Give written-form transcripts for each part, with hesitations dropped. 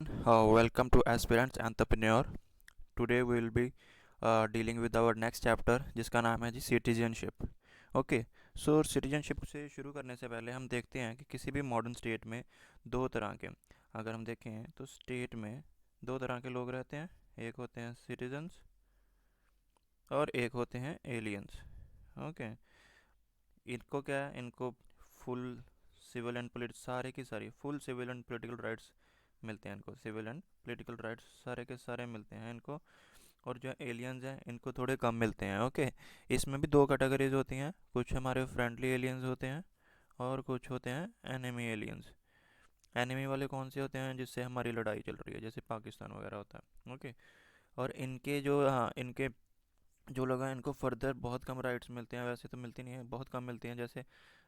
Welcome to Aspirants Entrepreneur. Today we will be dealing with our next chapter जिसका नाम है जी citizenship. Okay. सो citizenship से शुरू करने से पहले हम देखते हैं कि किसी भी मॉडर्न स्टेट में दो तरह के, अगर हम देखें तो स्टेट में दो तरह के लोग रहते हैं. एक होते हैं सिटीजन्स और एक होते हैं एलियंस. ओके. इनको क्या है, इनको फुल सिविल एंड पोलिटिकल, सारे की सारी full civil and political rights मिलते हैं. इनको सिविल एंड पॉलिटिकल राइट्स सारे के सारे मिलते हैं इनको. और जो एलियंस हैं इनको थोड़े कम मिलते हैं. ओके. इसमें भी दो कैटेगरीज होती हैं. कुछ हमारे फ्रेंडली एलियंस होते हैं और कुछ होते हैं एनिमी एलियंस. एनिमी वाले कौन से होते हैं? जिससे हमारी लड़ाई चल रही है, जैसे पाकिस्तान वगैरह होता है. ओके. और इनके जो, हाँ, इनके जो लोग हैं इनको फर्दर बहुत कम राइट्स मिलते हैं. वैसे तो मिलती नहीं है, बहुत कम मिलती हैं. जैसे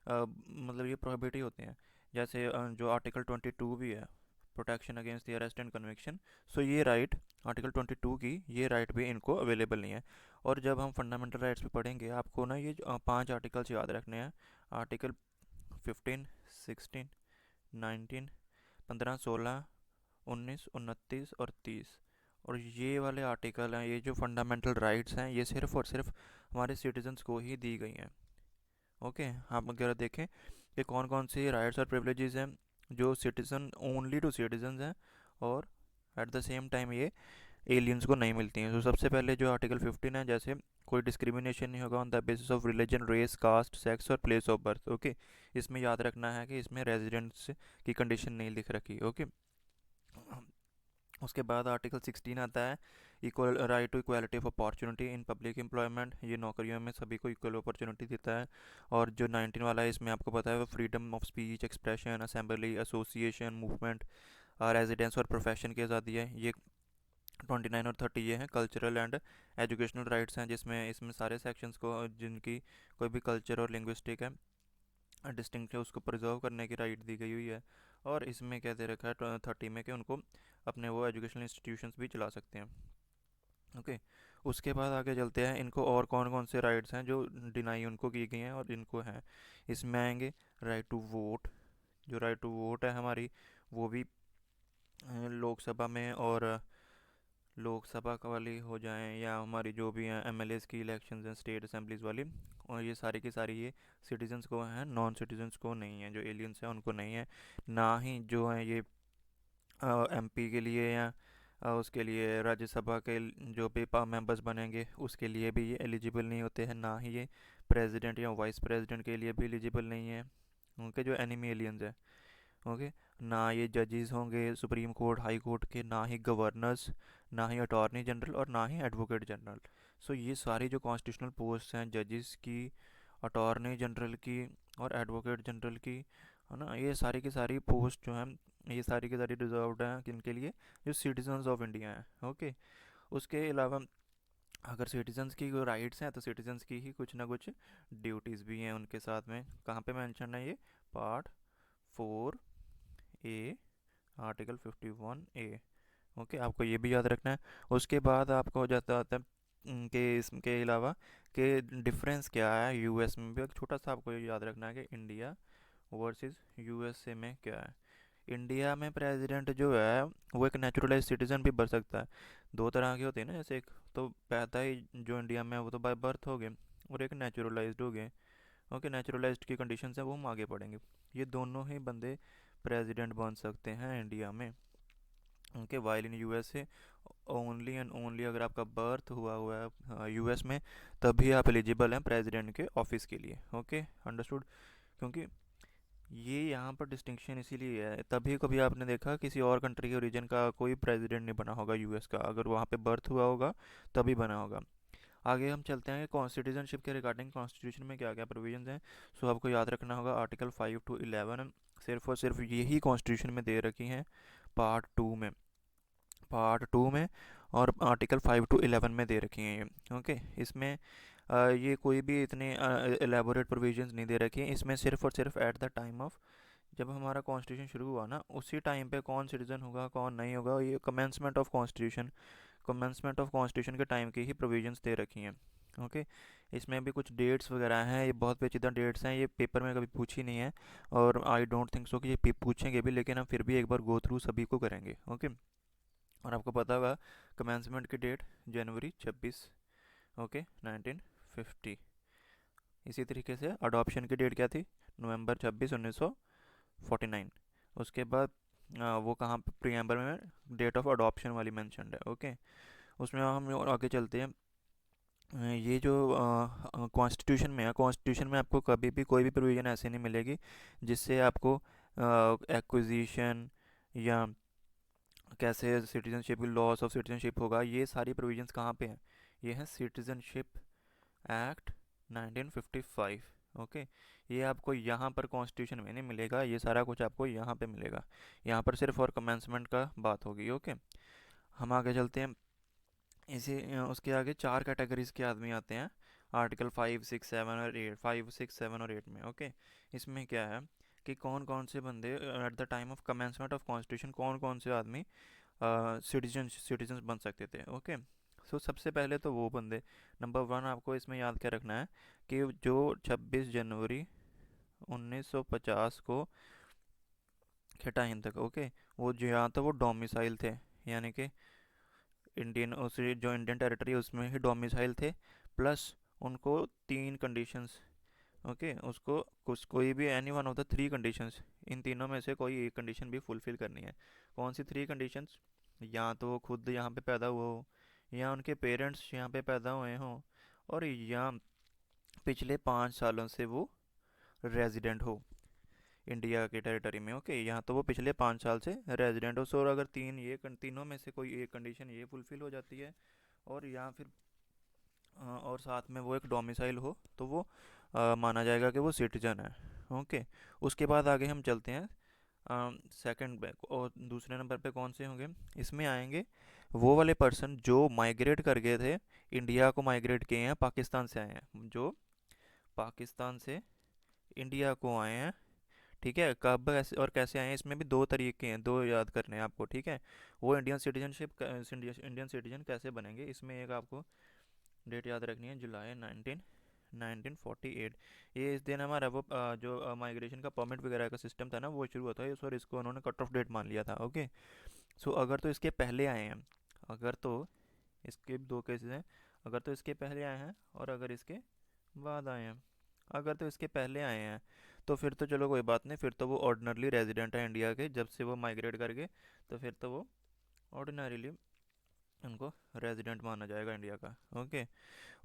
मतलब ये प्रोहिबिट ही होते हैं. जैसे जो आर्टिकल 22 भी है, protection against the arrest and conviction. So ये राइट, आर्टिकल 22 की ये राइट भी इनको अवेलेबल नहीं है. और जब हम फंडामेंटल राइट्स पे पढ़ेंगे आपको ना ये पांच आर्टिकल्स याद रखने हैं. आर्टिकल 15, 16, 19, 15, 16, 19, 29 और 30. और ये वाले आर्टिकल हैं, ये जो फंडामेंटल राइट्स हैं, ये सिर्फ और सिर्फ हमारे सिटीजन्स को ही दी गई हैं. ओके. हम अगर देखें कि कौन कौन सी राइट्स और प्रिविलेजेस हैं जो सिटीजन ओनली टू सिटीजन्स हैं और एट द सेम टाइम ये एलियंस को नहीं मिलती हैं. तो सबसे पहले जो आर्टिकल 15 है, जैसे कोई डिस्क्रिमिनेशन नहीं होगा on the basis of religion, race, caste, sex और प्लेस ऑफ बर्थ. ओके. इसमें याद रखना है कि इसमें रेजिडेंट्स की कंडीशन नहीं लिख रखी. ओके. उसके बाद आर्टिकल 16 आता है, equal right to equality of opportunity in public employment. ये नौकरियों में सभी को इक्वल अपॉर्चुनिटी देता है. और जो 19 वाला है, इसमें आपको पता है वो freedom of speech, expression, assembly, association, movement, residence और प्रोफेशन की आज़ादी है. ये 29 और 30 ये हैं कल्चरल एंड एजुकेशनल राइट्स हैं, जिसमें इसमें सारे सेक्शंस को जिनकी कोई भी कल्चर और लिंग्विस्टिक है डिस्टिंक्ट है उसको प्रिजर्व करने की राइट दी गई हुई है. और इसमें क्या दे रखा है 30 में कि उनको अपने वो एजुकेशनल इंस्टीट्यूशंस भी चला सकते हैं. ओके. उसके बाद आगे चलते हैं, इनको और कौन कौन से राइट्स हैं जो डिनाई उनको की गई हैं और इनको हैं. इसमें आएंगे राइट टू वोट. जो राइट टू वोट है हमारी, वो भी लोकसभा में और लोकसभा का वाली हो जाएं या हमारी जो भी हैं एमएलएस की इलेक्शंस हैं, स्टेट असेंबलीज वाली. और ये सारी की सारी ये सिटीजन्स को हैं, नॉन सिटीजन्स को नहीं है. जो एलियंस हैं उनको नहीं है. ना ही जो है ये एमपी के लिए या उसके लिए राज्यसभा के जो भी मेंबर्स बनेंगे उसके लिए भी ये एलिजिबल नहीं होते हैं. ना ही ये प्रेसिडेंट या वाइस प्रेसिडेंट के लिए भी एलिजिबल नहीं है. उनके जो एनिमी एलियंस है. ओके. ना ये जजेस होंगे सुप्रीम कोर्ट, हाई कोर्ट के, ना ही गवर्नर्स, ना ही अटॉर्नी जनरल और ना ही एडवोकेट जनरल. सो ये सारी जो कॉन्स्टिट्यूशनल पोस्ट हैं, जजेस की, अटॉर्नी जनरल की और एडवोकेट जनरल की, है ना, ये सारी की सारी पोस्ट जो हैं ये सारी की सारी रिजर्व्ड हैं किनके लिए? जो सिटीजन्स ऑफ इंडिया हैं. ओके. उसके अलावा अगर सिटीजन्स की राइट्स हैं तो सिटीजन्स की ही कुछ ना कुछ ड्यूटीज़ भी हैं उनके साथ में. कहाँ पे मेंशन है ये? पार्ट 4 ए, आर्टिकल 51 ए. ओके. आपको ये भी याद रखना है. उसके बाद आपको हो जाता आता है कि इसके अलावा कि डिफरेंस क्या है यूएस में भी. एक छोटा सा आपको ये याद रखना है कि इंडिया वर्सेस यूएसए में क्या है. इंडिया में प्रेसिडेंट जो है वो एक नेचुरलाइज सिटीज़न भी बन सकता है. दो तरह के होते हैं ना, जैसे एक तो पैदा ही जो इंडिया में है वो तो बाय बर्थ हो गए, और एक नेचुरलाइज्ड हो गए. ओके. नेचुरलाइज्ड की कंडीशन है वो हम आगे पढ़ेंगे. ये दोनों ही बंदे प्रेसिडेंट बन सकते हैं इंडिया में. उनके while in USA only and only अगर आपका बर्थ हुआ हुआ है यूएस में, तभी आप एलिजिबल हैं प्रेसिडेंट के ऑफिस के लिए. ओके. अंडरस्टूड. क्योंकि ये यहाँ पर डिस्टिंक्शन इसीलिए है, तभी कभी आपने देखा किसी और कंट्री के रीजन का कोई प्रेसिडेंट नहीं बना होगा यूएस का, अगर वहाँ पे बर्थ हुआ होगा तभी बना होगा. आगे हम चलते हैं कि सिटीजनशिप के रिगार्डिंग कॉन्स्टिट्यूशन में क्या क्या प्रोविजंस हैं. सो आपको याद रखना होगा आर्टिकल 5 to 11 सिर्फ और सिर्फ यही कॉन्स्टिट्यूशन में दे रखी हैं पार्ट 2 में और आर्टिकल 5 to 11 में दे रखी हैं ये. ओके. इसमें ये कोई भी इतने एलेबोरेट प्रोविजंस नहीं दे रखी हैं. इसमें सिर्फ और सिर्फ एट द टाइम ऑफ जब हमारा कॉन्स्टिट्यूशन शुरू हुआ ना, उसी टाइम पे कौन सिटीज़न होगा कौन नहीं होगा, ये कमेंसमेंट ऑफ कॉन्स्टिट्यूशन के टाइम की ही प्रोविजंस दे रखी हैं. ओके. इसमें भी कुछ डेट्स वगैरह हैं, ये बहुत पेचीदा डेट्स हैं, ये पेपर में कभी पूछी नहीं है और आई डोंट थिंक सो कि ये पूछेंगे भी, लेकिन हम फिर भी एक बार गो थ्रू सभी को करेंगे। ओके। और आपको पता होगा कमेंसमेंट की डेट जनवरी 26, ओके, 1950। इसी तरीके से अडॉप्शन की डेट क्या थी, नवंबर 26, 1949। उसके बाद वो कहाँ पे प्रीएम्बल में डेट ऑफ अडॉप्शन वाली मेंशन्ड है। ओके। उसमें हम और आगे चलते हैं। ये जो कॉन्स्टिट्यूशन में है, कॉन्स्टिट्यूशन में आपको कभी भी कोई भी प्रोविज़न ऐसे नहीं मिलेगी जिससे आपको एक्विजिशन या कैसे सिटीजनशिप, लॉस ऑफ सिटीजनशिप होगा, ये सारी प्रोविजंस कहाँ पे हैं, ये हैं सिटीजनशिप एक्ट 1955। ओके। ये आपको यहाँ पर कॉन्स्टिट्यूशन में नहीं मिलेगा, ये सारा कुछ आपको यहाँ पे मिलेगा। यहाँ पर सिर्फ और कमेंसमेंट का बात होगी। ओके। हम आगे चलते हैं। उसके आगे चार कैटेगरीज के आदमी आते हैं आर्टिकल 5, 6, 7 और 8 में। ओके। इसमें क्या है कि कौन कौन से बंदे eight the time of commencement of constitution कौन कौन से आदमी सिटीजन बन सकते थे। ओके। सो सबसे पहले तो वो बंदे, नंबर वन आपको इसमें याद क्या रखना है कि जो 26 जनवरी 1950 को के टाइम तक, ओके, वो जहाँ तक वो डोमिसाइल थे, यानी कि इंडियन, उस जो इंडियन टेरिटरी है उसमें ही डोमिसाइल थे, प्लस उनको तीन कंडीशंस, ओके, उसको कुछ कोई भी any one of the three conditions, इन तीनों में से कोई एक कंडीशन भी फुलफिल करनी है। कौन सी थ्री कंडीशंस, या तो वो खुद यहाँ पे पैदा हुआ हो, या उनके पेरेंट्स यहाँ पे पैदा हुए हों, और या पिछले 5 सालों से वो रेजिडेंट हो इंडिया के टेरिटरी में। ओके। यहाँ तो वो पिछले 5 साल से रेजिडेंट हो। सो अगर तीनों में से कोई एक कंडीशन ये फुलफिल हो जाती है, और या फिर और साथ में वो एक डोमिसाइल हो, तो वो माना जाएगा कि वो सिटीजन है। ओके। उसके बाद आगे हम चलते हैं सेकंड पे, और दूसरे नंबर पे कौन से होंगे, इसमें आएंगे वो वाले पर्सन जो माइग्रेट कर गए थे, इंडिया को माइग्रेट किए हैं, पाकिस्तान से आए हैं, जो पाकिस्तान से इंडिया को आए हैं। ठीक है, कब ऐसे और कैसे आए हैं, इसमें भी दो तरीके हैं, दो याद करने हैं आपको। ठीक है, वो इंडियन सिटीजनशिप, इंडियन सिटीजन कैसे बनेंगे, इसमें एक आपको डेट याद रखनी है, जुलाई 1948। ये इस दिन हमारा वो जो माइग्रेशन का परमिट वगैरह का सिस्टम था ना, वो शुरू हुआ था, और इसको उन्होंने कट ऑफ डेट मान लिया था। ओके। सो अगर तो इसके पहले आए हैं, अगर तो इसके दो केसेस हैं, अगर तो इसके पहले आए हैं और अगर इसके बाद आए हैं। अगर तो इसके पहले आए हैं तो फिर तो चलो कोई बात नहीं, फिर तो वो ऑर्डिनरली रेजिडेंट है इंडिया के, जब से वो माइग्रेट करके, तो फिर तो वो ऑर्डिनरीली उनको रेजिडेंट माना जाएगा इंडिया का। ओके।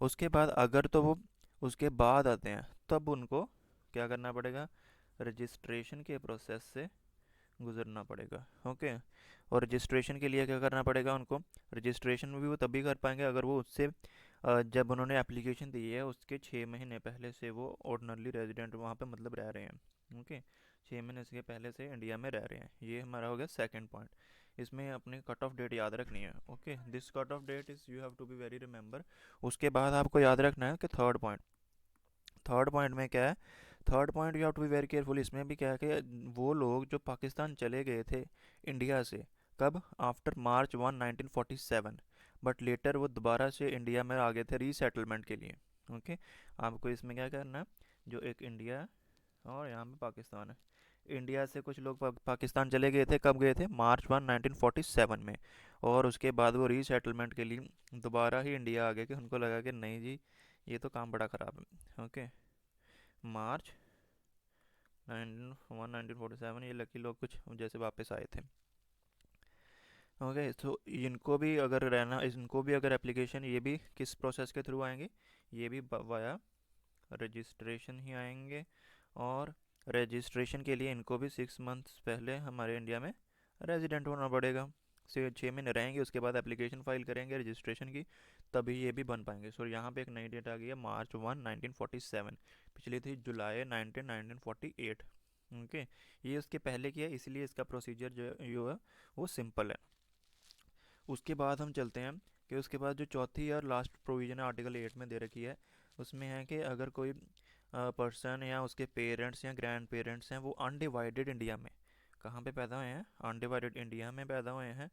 उसके बाद अगर तो वो उसके बाद आते हैं, तब उनको क्या करना पड़ेगा, रजिस्ट्रेशन के प्रोसेस से गुजरना पड़ेगा। ओके। और रजिस्ट्रेशन के लिए क्या करना पड़ेगा उनको, रजिस्ट्रेशन भी वो तभी कर पाएंगे अगर वो उससे जब उन्होंने एप्लीकेशन दी है उसके 6 महीने पहले से वो ऑर्डिनरली रेजिडेंट वहाँ पे मतलब रह रहे हैं। ओके। 6 महीने से पहले से इंडिया में रह रहे हैं। ये हमारा हो गया सेकंड पॉइंट। इसमें अपनी कट ऑफ डेट याद रखनी है। Okay, this cut off date is you have to be very remember. उसके बाद आपको याद रखना है कि थर्ड पॉइंट में क्या है, third point you have to be very careful. इसमें भी क्या है कि वो लोग जो पाकिस्तान चले गए थे इंडिया से, कब, आफ्टर March 1, 1947, बट लेटर वो दोबारा से इंडिया में आ गए थे रीसेटलमेंट के लिए। ओके। आपको इसमें क्या करना है, जो एक इंडिया है और यहाँ पे पाकिस्तान है, इंडिया से कुछ लोग पाकिस्तान चले गए थे, कब गए थे, March 1, 1947 में, और उसके बाद वो रीसेटलमेंट के लिए दोबारा ही इंडिया आ गए कि उनको लगा कि नहीं जी ये तो काम बड़ा ख़राब है। ओके। March 1, 1947 ये लकी लोग कुछ जैसे वापस आए थे। ओके। तो इनको भी अगर रहना, इनको भी अगर एप्लीकेशन, ये भी किस प्रोसेस के थ्रू आएंगे, ये भी वाया रजिस्ट्रेशन ही आएंगे। और रजिस्ट्रेशन के लिए इनको भी 6 मंथ्स पहले हमारे इंडिया में रेजिडेंट होना पड़ेगा। से 6 महीने रहेंगे, उसके बाद एप्लीकेशन फ़ाइल करेंगे रजिस्ट्रेशन की, तभी ये भी बन पाएंगे। सो यहाँ पे एक नई डेट आ गई है, March 1, 1947। पिछली थी जुलाई 19, 1948। ओके। ये उसके पहले की है, इसलिए इसका प्रोसीजर जो है वो सिंपल है। उसके बाद हम चलते हैं कि उसके बाद जो चौथी और लास्ट प्रोविज़न है आर्टिकल 8 में दे रखी है, उसमें है कि अगर कोई पर्सन या उसके पेरेंट्स या ग्रैंड पेरेंट्स हैं वो अनडिवाइडेड इंडिया में, कहाँ पे पैदा हुए हैं, अनडिवाइडेड इंडिया में पैदा हुए हैं।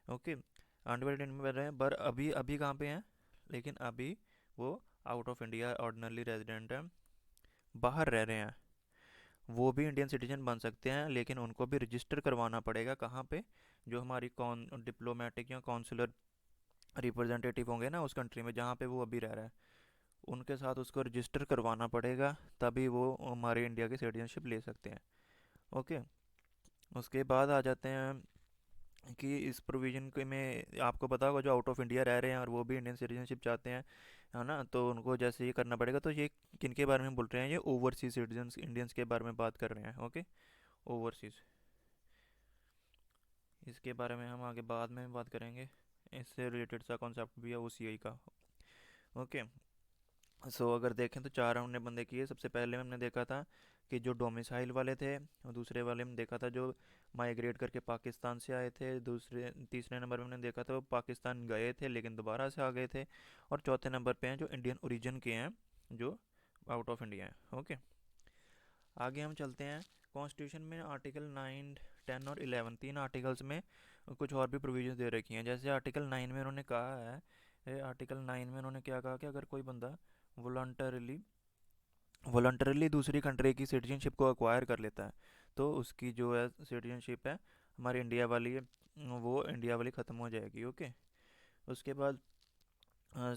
ओके। अनडिवाइडेड इंडिया में पैदा हुए हैं, पर अभी अभी कहाँ पे हैं, लेकिन अभी वो out of India ordinary resident हैं, बाहर रह रहे हैं, वो भी इंडियन सिटीजन बन सकते हैं, लेकिन उनको भी रजिस्टर करवाना पड़ेगा कहाँ पे, जो हमारी कौन डिप्लोमेटिक या कौंसलर रिप्रेजेंटेटिव होंगे ना उस कंट्री में जहाँ पे वो अभी रह रहा है, उनके साथ उसको रजिस्टर करवाना पड़ेगा, तभी वो हमारे इंडिया की सिटीजनशिप ले सकते हैं। ओके। उसके बाद आ जाते हैं कि इस प्रोविज़न के में आपको पता होगा जो आउट ऑफ इंडिया रह रहे हैं और वो भी इंडियन सिटीजनशिप चाहते हैं, है ना, तो उनको जैसे ये करना पड़ेगा। तो ये किन के बारे में बोल रहे हैं, ये ओवरसीज सिटीजन्स इंडियंस के बारे में बात कर रहे हैं। ओके। ओवरसीज, इसके बारे में हम आगे बाद में बात करेंगे, इससे रिलेटेड सा कॉन्सेप्ट भी है ओसीआई का। ओके। सो अगर देखें तो चार हमने बंदे किए। सबसे पहले हमने देखा था कि जो डोमिसाइल वाले थे, और दूसरे वाले में देखा था जो माइग्रेट करके पाकिस्तान से आए थे, दूसरे तीसरे नंबर पे हमने देखा था वो पाकिस्तान गए थे लेकिन दोबारा से आ गए थे, और चौथे नंबर पे हैं जो इंडियन ओरिजिन के हैं, जो आउट ऑफ इंडिया हैं। ओके। आगे हम चलते हैं। कॉन्स्टिट्यूशन में आर्टिकल 9, 10 और 11, तीन आर्टिकल्स में कुछ और भी प्रोविजंस दे रखी हैं। जैसे आर्टिकल 9 में उन्होंने कहा है, आर्टिकल 9 में उन्होंने क्या कहा कि अगर कोई बंदा वॉलंटरली वॉलंटरली दूसरी कंट्री की सिटीजनशिप को अक्वायर कर लेता है, तो उसकी जो है सिटीजनशिप है हमारी इंडिया वाली है, वो इंडिया वाली ख़त्म हो जाएगी। ओके। उसके बाद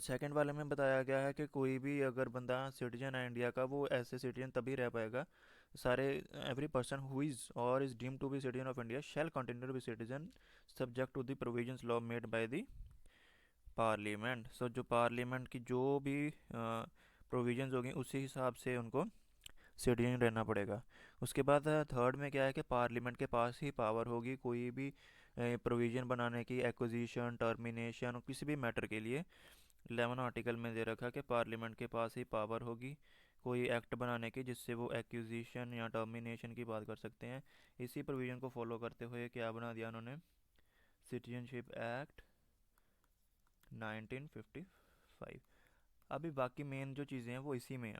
सेकंड वाले में बताया गया है कि कोई भी अगर बंदा सिटीजन है इंडिया का, वो ऐसे सिटीजन तभी रह पाएगा, सारे every person who is or is deemed to be citizen of India shall continue to be citizen subject to the provisions law made by the parliament. So जो पार्लियामेंट की जो भी प्रोविजंस होगी उसी हिसाब से उनको सिटीजन रहना पड़ेगा। उसके बाद थर्ड में क्या है कि पार्लियामेंट के पास ही पावर होगी कोई भी प्रोविज़न बनाने की, एक्विजिशन, टर्मिनेशन और किसी भी मैटर के लिए। 11 आर्टिकल में दे रखा है कि पार्लियामेंट के पास ही पावर होगी कोई एक्ट बनाने की जिससे वो एक्विजिशन या टर्मिनेशन की बात कर सकते हैं। इसी प्रोविज़न को फॉलो करते हुए क्या बना दिया उन्होंने, सिटीजनशिप एक्ट 1955। अभी बाकी मेन जो चीज़ें हैं वो इसी में हैं।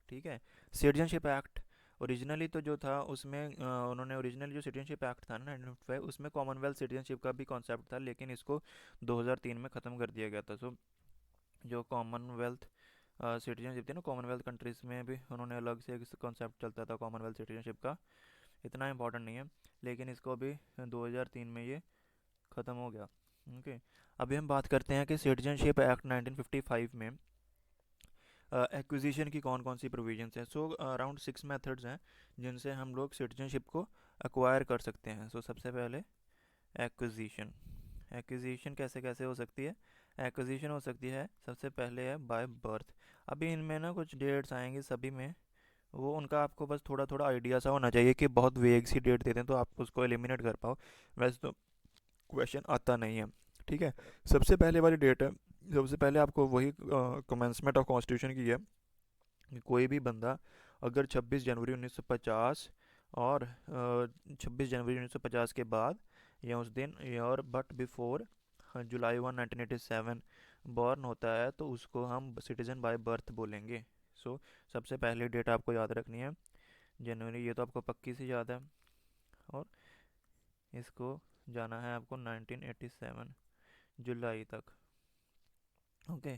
ठीक है। सिटीजनशिप एक्ट ओरिजिनली तो जो था उसमें उन्होंने ओरिजिनली जो सिटीजनशिप एक्ट था ना 1955, उसमें कॉमनवेल्थ सिटीजनशिप का भी कॉन्सेप्ट था, लेकिन इसको 2003 में ख़त्म कर दिया गया था। सो जो कॉमनवेल्थ सिटीजनशिप थी ना, कॉमनवेल्थ कंट्रीज़ में भी उन्होंने अलग से एक कॉन्सेप्ट चलता था कॉमनवेल्थ सिटीजनशिप का, इतना इंपॉर्टेंट नहीं है, लेकिन इसको अभी 2003 में ये ख़त्म हो गया। ओके। अभी हम बात करते हैं कि सिटीजनशिप एक्ट 1955 में एक्विजिशन की कौन कौन सी प्रोविजंस हैं। सो अराउंड 6 मेथड्स हैं जिनसे हम लोग सिटीजनशिप को अक्वायर कर सकते हैं। सो सबसे पहले एक्विजिशन। एक्विजिशन कैसे कैसे हो सकती है, एक्विजिशन हो सकती है सबसे पहले है बाय बर्थ। अभी इनमें ना कुछ डेट्स आएंगी सभी में, वो उनका आपको बस थोड़ा थोड़ा आइडिया सा होना चाहिए कि बहुत वेग सी डेट देते हैं तो आप उसको एलिमिनेट कर पाओ, वैसे तो क्वेश्चन आता नहीं है। ठीक है। सबसे पहले वाली डेट है, सबसे पहले आपको वही कमेंसमेंट ऑफ कॉन्स्टिट्यूशन की है कि कोई भी बंदा अगर 26 जनवरी 1950 और 26 जनवरी 1950 के बाद या उस दिन या और बट बिफोर जुलाई 1 1987 बॉर्न होता है तो उसको हम सिटीज़न बाय बर्थ बोलेंगे। सो सबसे पहली डेट आपको याद रखनी है जनवरी, ये तो आपको पक्की सी याद है, और इसको जाना है आपको 1987 जुलाई तक। ओके।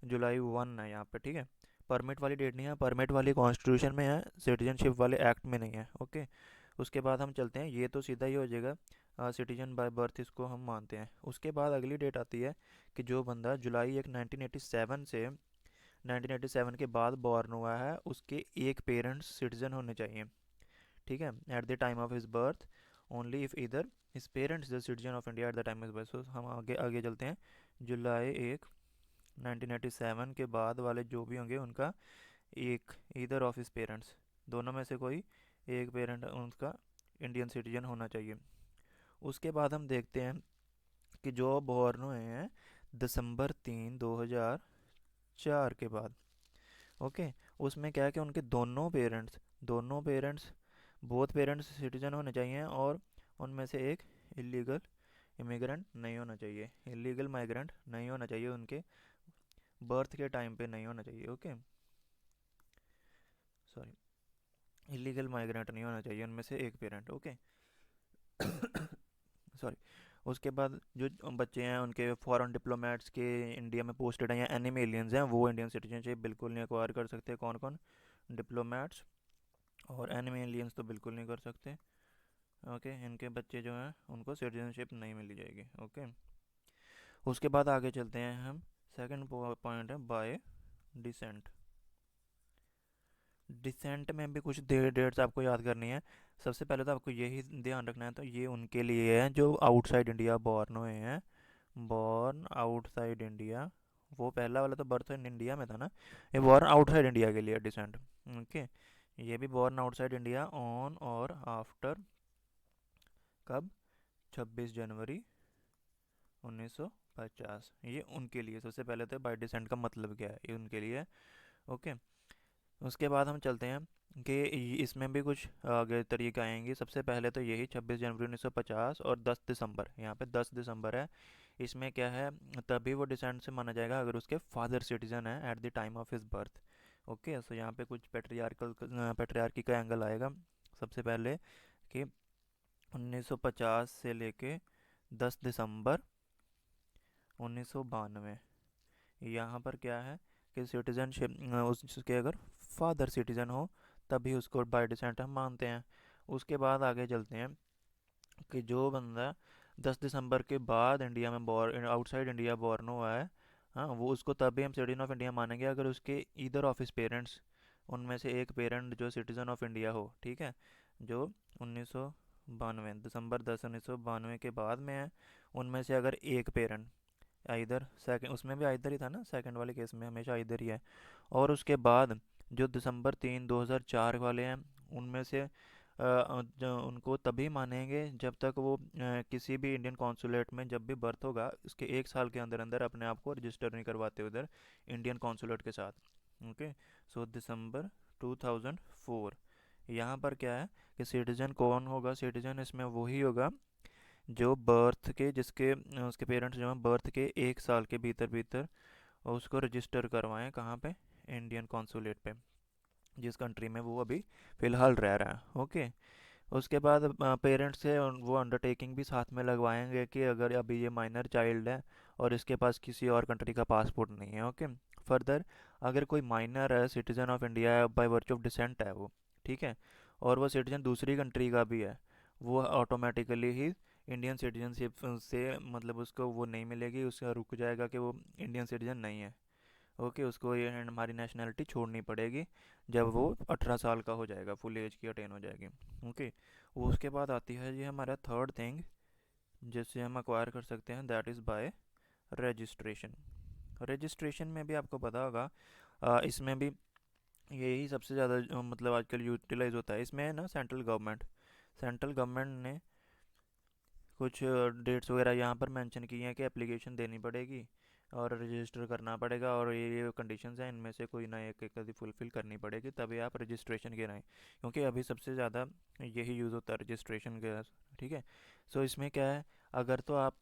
जुलाई 1 है यहाँ पे। ठीक है। परमिट वाली डेट नहीं है, परमिट वाली कॉन्स्टिट्यूशन में है, सिटीजनशिप वाले एक्ट में नहीं है। ओके। उसके बाद हम चलते हैं, ये तो सीधा ही हो जाएगा सिटीजन बाय बर्थ, इसको हम मानते हैं। उसके बाद अगली डेट आती है कि जो बंदा जुलाई 1 1987 से 1987 के बाद बॉर्न हुआ है उसके एक पेरेंट्स सिटीजन होने चाहिए। ठीक है। At the time of his birth only if either his parents the citizen of India at the time of his birth. So हम आगे आगे चलते हैं। जुलाई 1987 के बाद वाले जो भी होंगे उनका एक ईदर ऑफ हिज पेरेंट्स, दोनों में से कोई एक पेरेंट उनका इंडियन सिटीजन होना चाहिए। उसके बाद हम देखते हैं कि जो बॉर्न हुए हैं दिसंबर 3, 2004 के बाद। ओके। उसमें क्या है कि उनके दोनों पेरेंट्स बोथ पेरेंट्स सिटीजन होने चाहिए, और उनमें से एक इलीगल इमिग्रेंट नहीं होना चाहिए, इलीगल माइग्रेंट नहीं होना चाहिए, उनके बर्थ के टाइम पे नहीं होना चाहिए। ओके। सॉरी, इलीगल माइग्रेंट नहीं होना चाहिए उनमें से एक पेरेंट। ओके। सॉरी। उसके बाद जो बच्चे हैं उनके फॉरेन डिप्लोमेट्स के इंडिया में पोस्टेड हैं या एनिमी एलियंस हैं, वो इंडियन सिटीजनशिप बिल्कुल नहीं एक्वायर कर सकते। कौन कौन? डिप्लोमेट्स और एनिमी एलियंस तो बिल्कुल नहीं कर सकते। ओके, इनके बच्चे जो हैं उनको सिटीजनशिप नहीं मिली जाएगी। ओके, उसके बाद आगे चलते हैं हम। सेकंड पॉइंट है बाय डिसेंट। डिसेंट में भी कुछ डेट्स आपको याद करनी है। सबसे पहले तो आपको यही ध्यान रखना है, तो ये उनके लिए है जो आउटसाइड इंडिया बॉर्न हुए हैं। बॉर्न आउटसाइड इंडिया, वो पहला वाला तो बर्थ इन इंडिया में था ना, ये बॉर्न आउटसाइड इंडिया के लिए डिसेंट। ओके, ये भी बॉर्न आउटसाइड इंडिया ऑन और आफ्टर कब? 26 जनवरी 1950। ये उनके लिए सबसे पहले तो बाय डिसेंट का मतलब क्या है, ये उनके लिए। ओके, उसके बाद हम चलते हैं कि इसमें भी कुछ आगे तरीके आएंगे। सबसे पहले तो यही 26 जनवरी 1950 और 10 दिसंबर, यहाँ पे 10 दिसंबर है। इसमें क्या है, तभी वो डिसेंट से माना जाएगा अगर उसके फादर सिटीजन है at the time of his birth. Okay, so यहाँ पे कुछ पेट्रियार्की का एंगल आएगा। सबसे पहले कि 1950 से लेके 10 दिसंबर 1992, यहाँ पर क्या है कि सिटीजनशिप उसके अगर फादर सिटीजन हो तभी उसको बाय डिसेंट हम मानते हैं। उसके बाद आगे चलते हैं कि जो बंदा 10 दिसंबर के बाद इंडिया में बॉर्न आउटसाइड इंडिया बॉर्न हुआ है, हाँ, वो उसको तभी हम सिटीजन ऑफ इंडिया मानेंगे अगर उसके ईदर ऑफ हिज पेरेंट्स, उनमें से एक पेरेंट जो सिटीजन ऑफ इंडिया हो। ठीक है, जो 1992 दिसंबर 10 1992 के बाद में है, उनमें से अगर एक पेरेंट आइदर सेकंड, उसमें भी आइदर ही था ना, सेकंड वाले केस में हमेशा आइदर ही है। और उसके बाद जो दिसंबर 3 2004 वाले हैं, उनमें से उनको तभी मानेंगे जब तक वो किसी भी इंडियन कॉन्सुलेट में जब भी बर्थ होगा उसके 1 साल के अंदर अंदर अपने आप को रजिस्टर नहीं करवाते उधर इंडियन कॉन्सुलेट के साथ। ओके, सो दिसंबर 2004। यहाँ पर क्या है कि सिटीजन कौन होगा? सिटीजन इसमें वही होगा जो बर्थ के जिसके उसके पेरेंट्स जो हैं बर्थ के 1 साल के भीतर भीतर उसको रजिस्टर करवाएं। कहाँ पे? इंडियन कॉन्सुलेट पे, जिस कंट्री में वो अभी फ़िलहाल रह रहा है। ओके, उसके बाद पेरेंट्स से वो अंडरटेकिंग भी साथ में लगवाएंगे कि अगर अभी ये माइनर चाइल्ड है और इसके पास किसी और कंट्री का पासपोर्ट नहीं है। ओके, फर्दर अगर कोई माइनर है, सिटीजन ऑफ इंडिया है, बाय वर्च ऑफ डिसेंट है वो, ठीक है, और वो सिटीजन दूसरी कंट्री का भी है, वो ऑटोमेटिकली ही इंडियन सिटीजनशिप से मतलब उसको वो नहीं मिलेगी, उसका रुक जाएगा कि वो इंडियन सिटीजन नहीं है। ओके, उसको ये हमारी नेशनैलिटी छोड़नी पड़ेगी जब वो 18 साल का हो जाएगा, फुल एज की अटेन हो जाएगी। ओके, उसके बाद आती है ये हमारा थर्ड थिंग जिससे हम अक्वायर कर सकते हैं, that is by registration. Registration में भी आपको पता होगा इसमें भी यही सबसे ज़्यादा मतलब आजकल यूटिलाइज होता है। इसमें है ना सेंट्रल गवर्नमेंट ने कुछ डेट्स वगैरह यहाँ पर मेंशन की हैं कि एप्लीकेशन देनी पड़ेगी और रजिस्टर करना पड़ेगा, और ये कंडीशंस हैं, इनमें से कोई ना एक एक यदि फुलफ़िल करनी पड़ेगी तभी आप रजिस्ट्रेशन के रहें, क्योंकि अभी सबसे ज़्यादा यही यूज़ होता है रजिस्ट्रेशन का। ठीक है, सो इसमें क्या है, अगर तो आप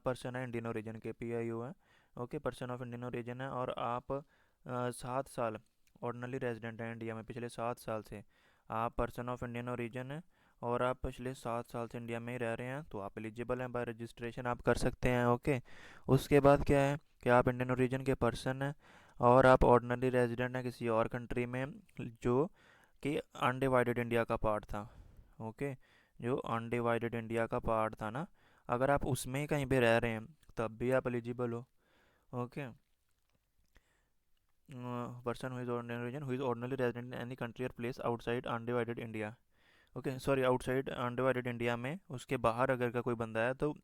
पर्सन है इंडियन ओरिजिन के, PIO है, okay, person of Indian origin है, और आप 7 साल ऑर्डिनरी रेजिडेंट हैं इंडिया में पिछले 7 साल से, आप पर्सन ऑफ इंडियन ओरिजिन है और आप पिछले 7 साल से इंडिया में ही रह रहे हैं, तो आप एलिजिबल हैं, बाय रजिस्ट्रेशन आप कर सकते हैं। ओके, उसके बाद क्या है कि आप इंडियन ओरिजिन के पर्सन हैं और आप ऑर्डिनरी रेजिडेंट हैं किसी और कंट्री में जो कि अनडिवाइडेड इंडिया का पार्ट था। ओके, जो अनडिवाइडेड इंडिया का पार्ट था ना, अगर आप उसमें ही कहीं पे रह रहे हैं तब भी आप एलिजिबल हो। Okay, person who is ordinary reason who is ordinary resident in any country or place outside undivided India. Okay, sorry, outside undivided India में उसके बाहर अगर का कोई बंदा है तो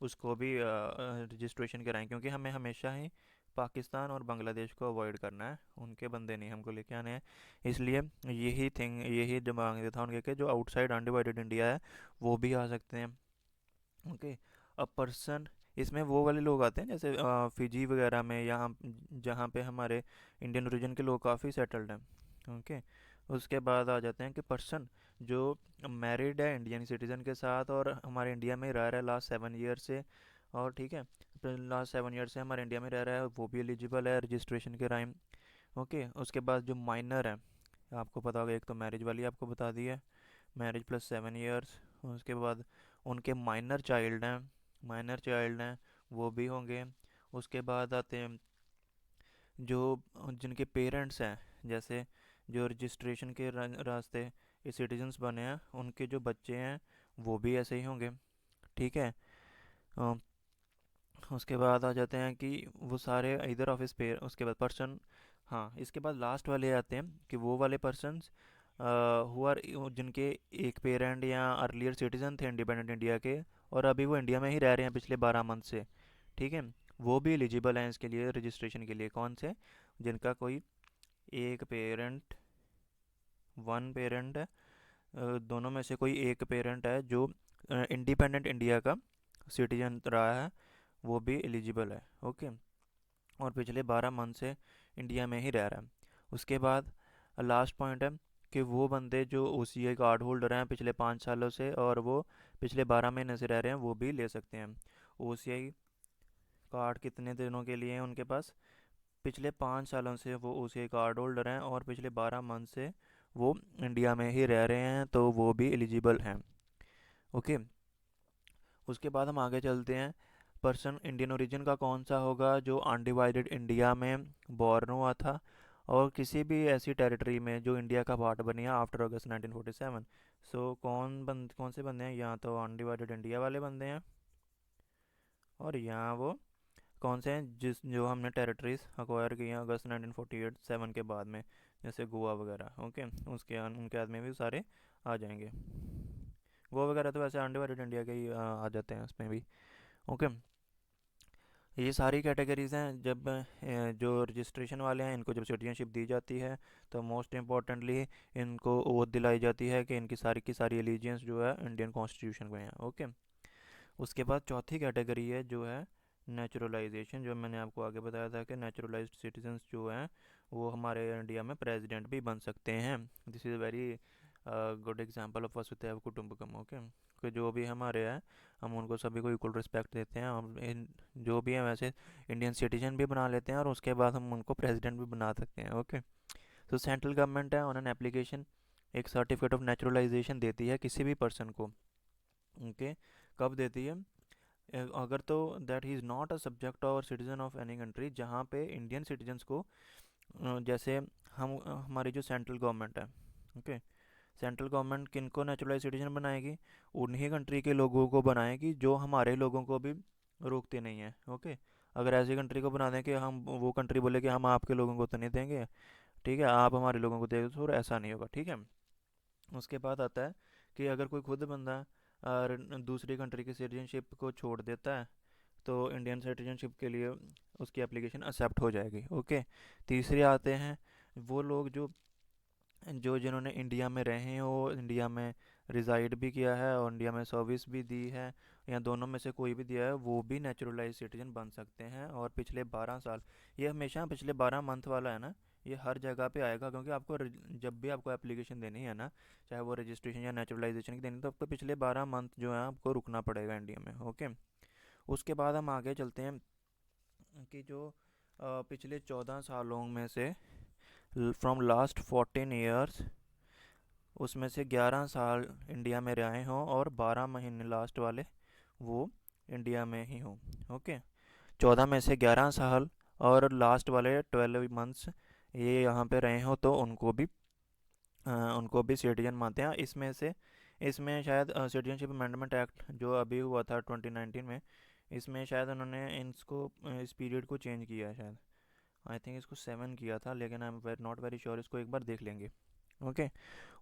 उसको भी रजिस्ट्रेशन कराएं, क्योंकि हमें हमेशा ही पाकिस्तान और बांग्लादेश को अवॉइड करना है, उनके बंदे नहीं हमको लेके आने हैं। इसलिए यही दिमाग था उनके कि जो आउटसाइड अनडिवाइडेड इंडिया है वो भी आ सकते हैं। ओके, अ पर्सन, इसमें वो वाले लोग आते हैं जैसे फिजी वगैरह में, यहाँ जहाँ पे हमारे इंडियन ओरिजिन के लोग काफ़ी सेटल्ड हैं। ओके, उसके बाद आ जाते हैं कि पर्सन जो मैरिड है इंडियन सिटीज़न के साथ और हमारे इंडिया में रह रहा है लास्ट 7 ईयर से, और ठीक है, लास्ट 7 ईयर से हमारे इंडिया में रह रहा है, वो भी एलिजिबल है रजिस्ट्रेशन के टाइम। ओके, उसके बाद जो माइनर है, आपको पता होगा, एक तो मैरिज वाली आपको बता दी है, मैरिज +7 ईयर्स, उसके बाद उनके माइनर चाइल्ड हैं वो भी होंगे। उसके बाद आते हैं जो जिनके पेरेंट्स हैं, जैसे जो रजिस्ट्रेशन के रास्ते ये सिटीजन्स बने हैं, उनके जो बच्चे हैं वो भी ऐसे ही होंगे। ठीक है। अ, उसके बाद आ जाते हैं कि वो सारे इधर ऑफिस पे, उसके बाद पर्सन। हाँ, इसके बाद लास्ट वाले आते हैं कि वो वाले पर्सन्स हु आर, जिनके एक पेरेंट या अर्लियर सिटीजन थे इंडिपेंडेंट इंडिया के, और अभी वो इंडिया में ही रह रहे हैं पिछले 12 मंथ से। ठीक है। वो भी एलिजिबल हैं इसके लिए, रजिस्ट्रेशन के लिए। कौन से? जिनका कोई एक पेरेंट, वन पेरेंट है, दोनों में से कोई एक पेरेंट है जो इंडिपेंडेंट इंडिया का सिटीजन रहा है, वो भी एलिजिबल है। ओके। और पिछले 12 मंथ से इंडिया में ही रह रहा है। उसके बाद लास्ट पॉइंट है कि वो बंदे जो OCI कार्ड होल्डर हैं पिछले 5 सालों से, और वो पिछले 12 महीने से रह रहे हैं, वो भी ले सकते हैं। OCI कार्ड कितने दिनों के लिए है उनके पास? पिछले 5 सालों से वो OCI कार्ड होल्डर हैं और पिछले 12 मंथ से वो इंडिया में ही रह रहे हैं, तो वो भी एलिजिबल हैं। ओके। उसके बाद हम आगे चलते हैं। पर्सन इंडियन ओरिजिन का कौन सा होगा? जो अनडिवाइडेड इंडिया में बॉर्न हुआ था और किसी भी ऐसी टेरिटरी में जो इंडिया का पार्ट बनी है आफ्टर अगस्त 1947। सो कौन से बंदे हैं? यहाँ तो अनडिवाइडेड इंडिया वाले बंदे हैं, और यहाँ वो कौन से हैं जिस जो हमने टेरिटरीज अक्वायर की हैं अगस्त 1947 के बाद में, जैसे गोवा वगैरह। ओके। उनके आदमी भी सारे आ जाएंगे। गोवा वगैरह तो वैसे अनडिवाइडेड इंडिया के ही आ जाते हैं उसमें भी। ओके। ये सारी कैटेगरीज हैं। जब जो रजिस्ट्रेशन वाले हैं इनको जब सिटीजनशिप दी जाती है, तो मोस्ट इम्पोर्टेंटली इनको ओथ दिलाई जाती है कि इनकी सारी की सारी एलिजियंस जो है इंडियन कॉन्स्टिट्यूशन में है। ओके। उसके बाद चौथी कैटेगरी है जो है नेचुरलाइजेशन। जो मैंने आपको आगे बताया था कि नेचुरलाइज्ड सिटीजन्स जो हैं वो हमारे इंडिया में प्रेसिडेंट भी बन सकते हैं। This is very good example of वसुधैव कुटुंबकम। ओके। कि जो भी हमारे हैं हम उनको सभी को इक्वल रिस्पेक्ट देते हैं। हम जो भी हैं वैसे इंडियन सिटीजन भी बना लेते हैं, और उसके बाद हम उनको प्रेसिडेंट भी बना सकते हैं। ओके। तो सेंट्रल गवर्नमेंट है ऑन एन एप्लीकेशन एक सर्टिफिकेट ऑफ नेचुरलाइजेशन देती है किसी भी पर्सन को। ओके। कब देती है? अगर तो that he is not a subject और सिटीज़न ऑफ एनी कंट्री, जहाँ पे इंडियन सिटीजन्स को जैसे हमारी जो सेंट्रल गवर्नमेंट है। ओके। सेंट्रल गवर्नमेंट किन को नेचुरलाइज सिटीजन बनाएगी? उन्हीं कंट्री के लोगों को बनाएगी जो हमारे लोगों को भी रोकते नहीं है। ओके। अगर ऐसी कंट्री को बना दें कि हम, वो कंट्री बोले कि हम आपके लोगों को तो नहीं देंगे, ठीक है, आप हमारे लोगों को देंगे, तो ऐसा नहीं होगा। ठीक है। उसके बाद आता है कि अगर कोई खुद बंदा दूसरी कंट्री की सिटीजनशिप को छोड़ देता है, तो इंडियन सिटीजनशिप के लिए उसकी एप्लीकेशन एक्सेप्ट हो जाएगी। ओके। तीसरे आते हैं वो लोग जो जो जिन्होंने इंडिया में रहे हो, इंडिया में रिज़ाइड भी किया है और इंडिया में सर्विस भी दी है, या दोनों में से कोई भी दिया है, वो भी नेचुरलाइज सिटीजन बन सकते हैं। और पिछले 12 साल, ये हमेशा पिछले 12 मंथ वाला है ना, ये हर जगह पे आएगा, क्योंकि आपको जब भी आपको एप्लीकेशन देनी है ना, चाहे वो रजिस्ट्रेशन या नेचुरलाइजेशन की देनी, तो आपको पिछले 12 मंथ जो है आपको रुकना पड़ेगा इंडिया में। ओके। उसके बाद हम आगे चलते हैं कि जो पिछले 14 सालों में से, फ्रॉम लास्ट 14 ईयर्स, उसमें से 11 साल इंडिया में रहे हों और 12 महीने लास्ट वाले वो इंडिया में ही हों। ओके। 14 में से 11 साल और लास्ट वाले 12 मंथ्स ये यहाँ पे रहे हो, तो उनको भी सिटीजन मानते हैं। इसमें शायद सिटीजनशिप अमेंडमेंट एक्ट जो अभी हुआ था 2019 में, इसमें शायद उन्होंने इसको इस पीरियड को चेंज किया है शायद। आई थिंक इसको 7 किया था, लेकिन I am not very sure, इसको एक बार देख लेंगे। ओके।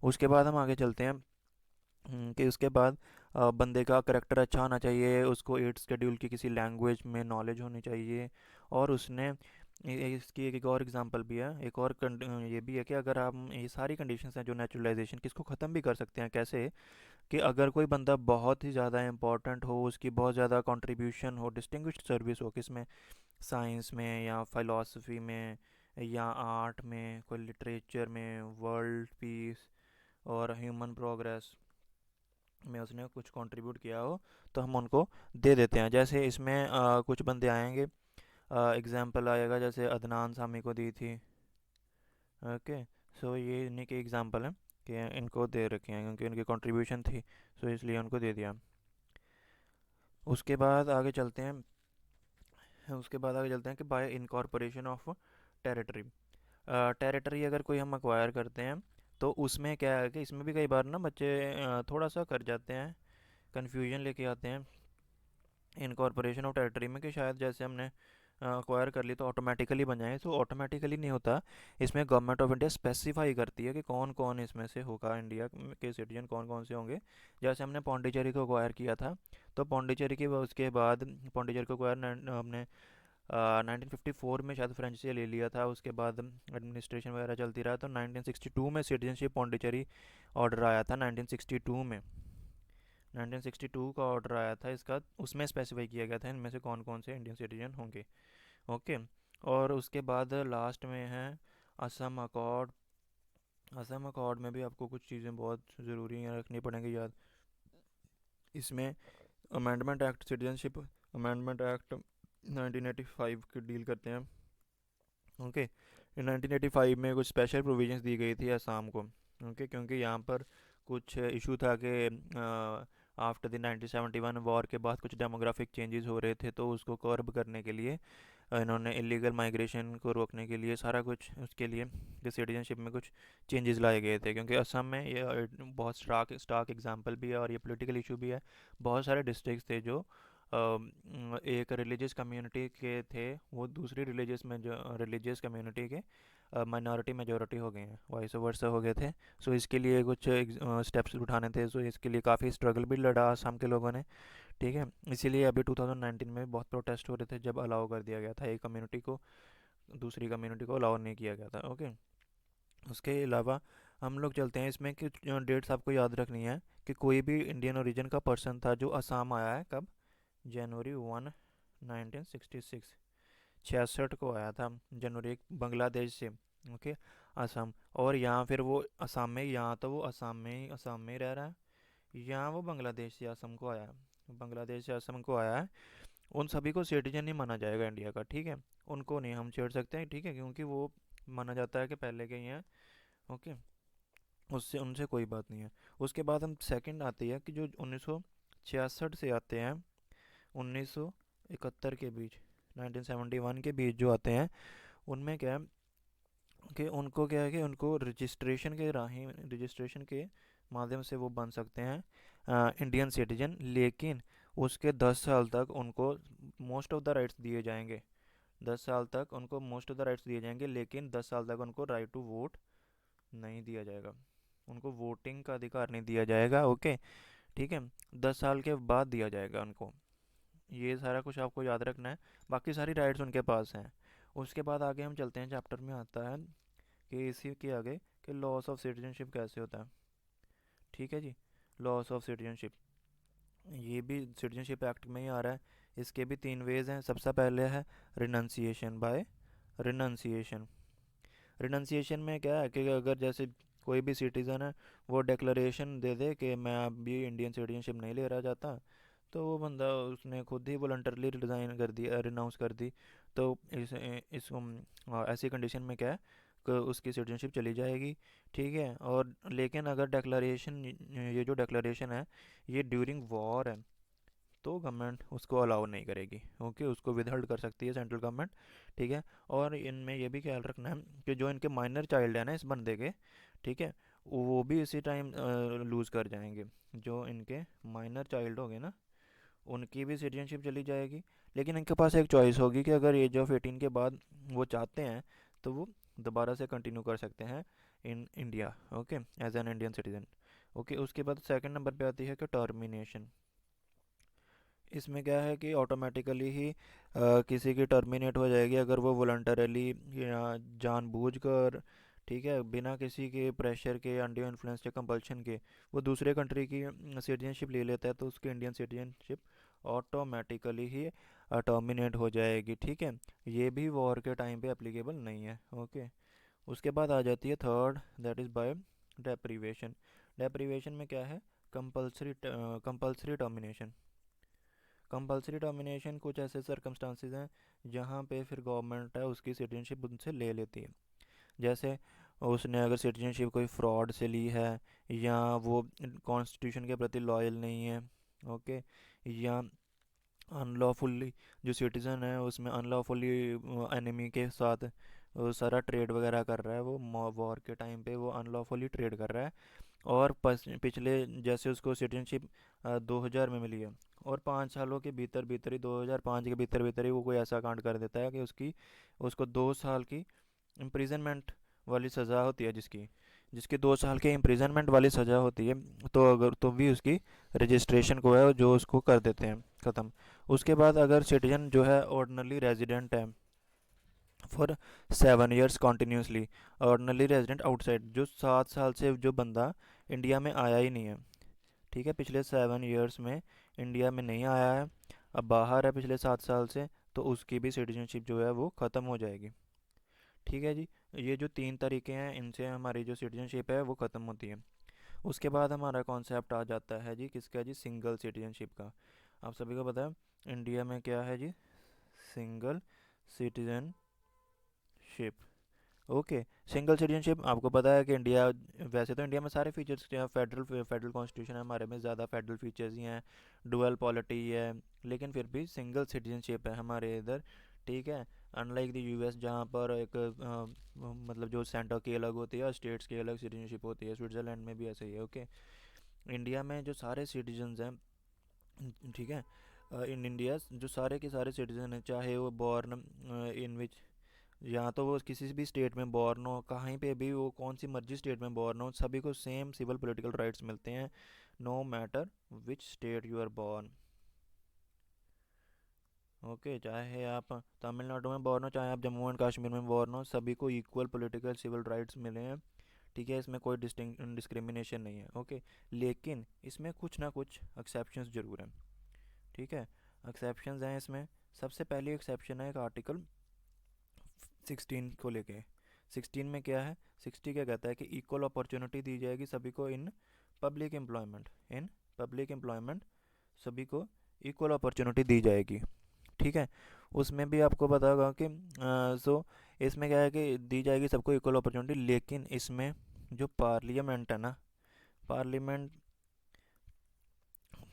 उसके बाद हम आगे चलते हैं कि उसके बाद बंदे का करेक्टर अच्छा होना चाहिए, उसको 8 शेड्यूल की किसी लैंग्वेज में नॉलेज होनी चाहिए, और उसने इसकी एक और एग्जांपल भी है, एक और ये भी है कि अगर हम, ये सारी कंडीशंस हैं जो नेचुरलाइजेशन किसको ख़त्म भी कर सकते हैं कैसे, कि अगर कोई बंदा बहुत ही ज़्यादा इंपॉर्टेंट हो, उसकी बहुत ज़्यादा कंट्रीब्यूशन हो, डिस्टिंग्विश्ड सर्विस हो, किसमें, साइंस में या फिलॉसफी में या आर्ट में, कोई लिटरेचर में, वर्ल्ड पीस और ह्यूमन प्रोग्रेस में उसने कुछ कंट्रीब्यूट किया हो, तो हम उनको दे देते हैं। जैसे इसमें कुछ बंदे आएंगे, एग्जांपल आएगा जैसे अदनान सामी को दी थी। ओके। सो ये इन्हीं के एग्जांपल हैं कि इनको दे रखे हैं क्योंकि उनकी कंट्रीब्यूशन थी, सो इसलिए उनको दे दिया। उसके बाद आगे चलते हैं कि bye incorporation of territory. Territory अगर कोई हम अक्वायर करते हैं तो उसमें क्या है कि इसमें भी कई बार ना बच्चे थोड़ा सा कर जाते हैं, कन्फ्यूजन लेके आते हैं इनकॉर्पोरेशन ऑफ टेरिटरी में, कि शायद जैसे हमने अक्वायर कर ली तो ऑटोमेटिकली बन जाए। तो ऑटोमेटिकली नहीं होता, इसमें गवर्नमेंट ऑफ इंडिया स्पेसिफाई करती है कि कौन कौन इसमें से होगा, इंडिया के सिटीजन कौन कौन से होंगे। जैसे हमने पौंडीचेरी को अक्वायर किया था, तो पौंडीचेरी के उसके बाद पौंडीचेरी को अक्वायर हमने 1954 में शायद फ्रेंच से ले लिया था। उसके बाद एडमिनिस्ट्रेशन वगैरह चलती रहा, तो 1962 में सिटीजनशिप पौंडीचेरी ऑर्डर आया था। 1962 में 1962 का ऑर्डर आया था इसका, उसमें स्पेसिफाई किया गया था इनमें से कौन कौन से इंडियन सिटीजन होंगे। ओके। और उसके बाद लास्ट में है असम अकॉर्ड। असम अकॉर्ड में भी आपको कुछ चीज़ें बहुत ज़रूरी हैं, रखनी पड़ेंगी याद। इसमें amendment act, citizenship amendment act 1985 की डील करते हैं। ओके। 1985 में कुछ स्पेशल प्रोविजंस दी गई थी असम को। ओके, क्योंकि यहाँ पर कुछ इशू था कि आफ्टर द 1971 वॉर के बाद कुछ डेमोग्राफिक चेंजेस हो रहे थे, तो उसको कर्ब करने के लिए इन्होंने इलीगल माइग्रेशन को रोकने के लिए सारा कुछ उसके लिए कि सिटीजनशिप में कुछ चेंजेस लाए गए थे। क्योंकि असम में ये बहुत स्टार्क स्टार्क एग्जांपल भी है और ये पॉलिटिकल इशू भी है। बहुत सारे डिस्ट्रिक्ट्स थे जो एक रिलीजियस कम्युनिटी के थे, वो दूसरी रिलीजियस कम्युनिटी के माइनॉरिटी मेजॉरिटी हो गए हैं, वाइस वर्सा हो गए थे। सो इसके लिए कुछ स्टेप्स उठाने थे, सो इसके लिए काफ़ी स्ट्रगल भी लड़ा असम के लोगों ने। ठीक है, इसीलिए अभी 2019 में बहुत प्रोटेस्ट हो रहे थे जब अलाउ कर दिया गया था एक कम्युनिटी को, दूसरी कम्युनिटी को अलाउ नहीं किया गया था। ओके। उसके अलावा हम लोग चलते हैं इसमें कि डेट्स आपको याद रखनी है कि कोई भी इंडियन ओरिजिन का पर्सन था जो असम आया है कब, जनवरी 1 1966, 66 को आया था जनवरी, बांग्लादेश से। ओके। असम, और यहाँ फिर वो असम में, यहाँ तो वो असम में ही रह रहा है, यहाँ वो बांग्लादेश से असम को आया है, बांग्लादेश से असम को आया है। उन सभी को सिटीजन नहीं माना जाएगा इंडिया का, ठीक है। उनको नहीं हम छेड़ सकते हैं, ठीक है, क्योंकि वो माना जाता है कि पहले के ही हैं। ओके। उससे उनसे कोई बात नहीं है। उसके बाद हम सेकंड आती है कि जो 1966 से आते हैं 1971 के बीच, 1971 के बीच जो आते हैं, उनमें क्या है कि उनको क्या है कि उनको रजिस्ट्रेशन के माध्यम से वो बन सकते हैं इंडियन सिटीजन। लेकिन उसके 10 साल तक उनको मोस्ट ऑफ द राइट्स दिए जाएंगे। 10 साल तक उनको मोस्ट ऑफ द राइट्स दिए जाएंगे, लेकिन 10 साल तक उनको राइट टू वोट नहीं दिया जाएगा, उनको वोटिंग का अधिकार नहीं दिया जाएगा। ओके। ठीक है, 10 साल के बाद दिया जाएगा उनको। ये सारा कुछ आपको याद रखना है, बाकी सारी राइट्स उनके पास हैं। उसके बाद आगे हम चलते हैं, चैप्टर में आता है कि इसी के आगे कि लॉस ऑफ सिटीजनशिप कैसे होता है। ठीक है जी। लॉस ऑफ सिटीजनशिप, ये भी सिटीजनशिप एक्ट में ही आ रहा है। इसके भी 3 वेज हैं। सबसे पहले है रिनंसिएशन बाय रिनंसिएशन। रिनंसिएशन में क्या है कि अगर जैसे कोई भी सिटीज़न है, वो डिक्लेरेशन दे दे कि मैं अभी इंडियन सिटीजनशिप नहीं ले रहा चाहता, तो वो बंदा उसने खुद ही वॉलंटरली रिज़ाइन कर दिया, रिनाउंस कर दी, तो ऐसी कंडीशन में क्या है कि उसकी सिटीजनशिप चली जाएगी। ठीक है। और लेकिन अगर डिक्लेरेशन, ये जो डिक्लेरेशन है ये ड्यूरिंग वॉर है, तो गवर्नमेंट उसको अलाउ नहीं करेगी। ओके, उसको विदहोल्ड कर सकती है सेंट्रल गवर्नमेंट। ठीक है। और इनमें ये भी ख्याल रखना है कि जो इनके माइनर चाइल्ड है ना इस बंदे के, ठीक है, वो भी इसी टाइम लूज़ कर जाएंगे। जो इनके माइनर चाइल्ड हो गए ना, उनकी भी सिटीजनशिप चली जाएगी। लेकिन इनके पास एक चॉइस होगी कि अगर एज ऑफ 18 के बाद वो चाहते हैं तो वो दोबारा से कंटिन्यू कर सकते हैं in India. Okay, as an Indian citizen. Okay. उसके बाद सेकंड नंबर पे आती है कि टर्मिनेशन। इसमें क्या है कि ऑटोमेटिकली ही किसी की टर्मिनेट हो जाएगी अगर वो वॉलंटरली या जानबूझकर, ठीक है, बिना किसी के प्रेशर के, अंडर इन्फ्लुएंस या कंपल्शन के वो दूसरे कंट्री की सिटीजनशिप ले लेता है, तो उसकी इंडियन सिटीजनशिप ऑटोमेटिकली ही टर्मिनेट हो जाएगी। ठीक है। ये भी वॉर के टाइम पे एप्लीकेबल नहीं है। ओके। उसके बाद आ जाती है third, that is by deprivation. Deprivation में क्या है, कंपल्सरी टर्मिनेशन। कंपल्सरी टर्मिनेशन कुछ ऐसे सर्कमस्टांसिस हैं जहाँ पे फिर गवर्नमेंट है उसकी सिटीजनशिप उनसे ले लेती है। जैसे उसने अगर सिटीजनशिप कोई फ्रॉड से ली है, या वो कॉन्स्टिट्यूशन के प्रति लॉयल नहीं है, ओके, या अनलॉफुली जो सिटीज़न है उसमें अनलॉफुली एनिमी के साथ वो सारा ट्रेड वगैरह कर रहा है, वो वॉर के टाइम पे वो अनलॉफुली ट्रेड कर रहा है। और पिछले जैसे उसको सिटीजनशिप 2000 में मिली है, और 5 सालों के भीतर भीतर ही 2005 के भीतर भीतर ही वो कोई ऐसा कांड कर देता है कि उसको 2 साल की इम्प्रिजनमेंट वाली सज़ा होती है, जिसकी जिसकी 2 साल की इम्प्रिजनमेंट वाली सज़ा होती है। तो भी उसकी रजिस्ट्रेशन को है जो उसको कर देते हैं ख़त्म। उसके बाद अगर सिटीजन जो है ऑर्डिनरी रेजिडेंट है for 7 years continuously, ordinary resident outside, जो 7 साल से जो बंदा इंडिया में आया ही नहीं है, ठीक है, पिछले 7 ईयर्स में इंडिया में नहीं आया है, अब बाहर है पिछले 7 साल से, तो उसकी भी सिटीजनशिप जो है वो ख़त्म हो जाएगी। ठीक है जी। ये जो 3 तरीके हैं इनसे हमारी जो सिटीजनशिप है वो ख़त्म होती है। उसके बाद हमारा कॉन्सेप्ट आ जाता है जी किसका, जी सिंगल सिटीजनशिप का। आप सभी को पता है इंडिया में क्या है जी, single citizenship. Okay, single citizenship आपको पता है कि इंडिया, वैसे तो इंडिया में सारे फीचर्स क्या, फेडरल कॉन्स्टिट्यूशन है हमारे में, ज़्यादा फेडरल फीचर्स ही हैं, डुअल पॉलिटी है, लेकिन फिर भी सिंगल सिटीजनशिप है हमारे इधर। ठीक है, अनलाइक द यूएस जहाँ पर एक मतलब जो सेंटर की अलग होती है और स्टेट्स की अलग सिटीजनशिप होती है, स्विट्ज़रलैंड में भी ऐसे ही है। ओके, इंडिया में जो सारे सिटीजन्स हैं, ठीक है, इन इंडिया जो सारे के सारे सिटीजन हैं, चाहे वो बॉर्न इन विच, यहाँ तो वो किसी भी स्टेट में बॉर्न हो, कहीं पे भी वो कौन सी मर्जी स्टेट में बॉर्न हो, सभी को सेम सिविल पॉलिटिकल राइट्स मिलते हैं, no matter which state you are born. Okay, चाहे आप तमिलनाडु में बॉर्न हो, चाहे आप जम्मू एंड कश्मीर में बॉर्न हो, सभी को इक्वल पॉलिटिकल सिविल राइट्स मिले हैं। ठीक है, इसमें कोई डिस्क्रिमिनेशन नहीं है। ओके, लेकिन इसमें कुछ ना कुछ एक्सेप्शंस जरूर हैं। ठीक है, एक्सेप्शंस हैं इसमें। सबसे पहली एक्सेप्शन है एक आर्टिकल 16 को लेके। 16 में क्या है, 60 क्या कहता है कि इक्वल अपॉर्चुनिटी दी जाएगी सभी को इन पब्लिक एम्प्लॉयमेंट, इन पब्लिक एम्प्लॉयमेंट, सभी को इक्वल अपॉर्चुनिटी दी जाएगी। ठीक है, उसमें भी आपको पता होगा कि इसमें क्या है कि दी जाएगी सबको इक्वल अपॉर्चुनिटी, लेकिन इसमें जो पार्लियामेंट है ना, पार्लियामेंट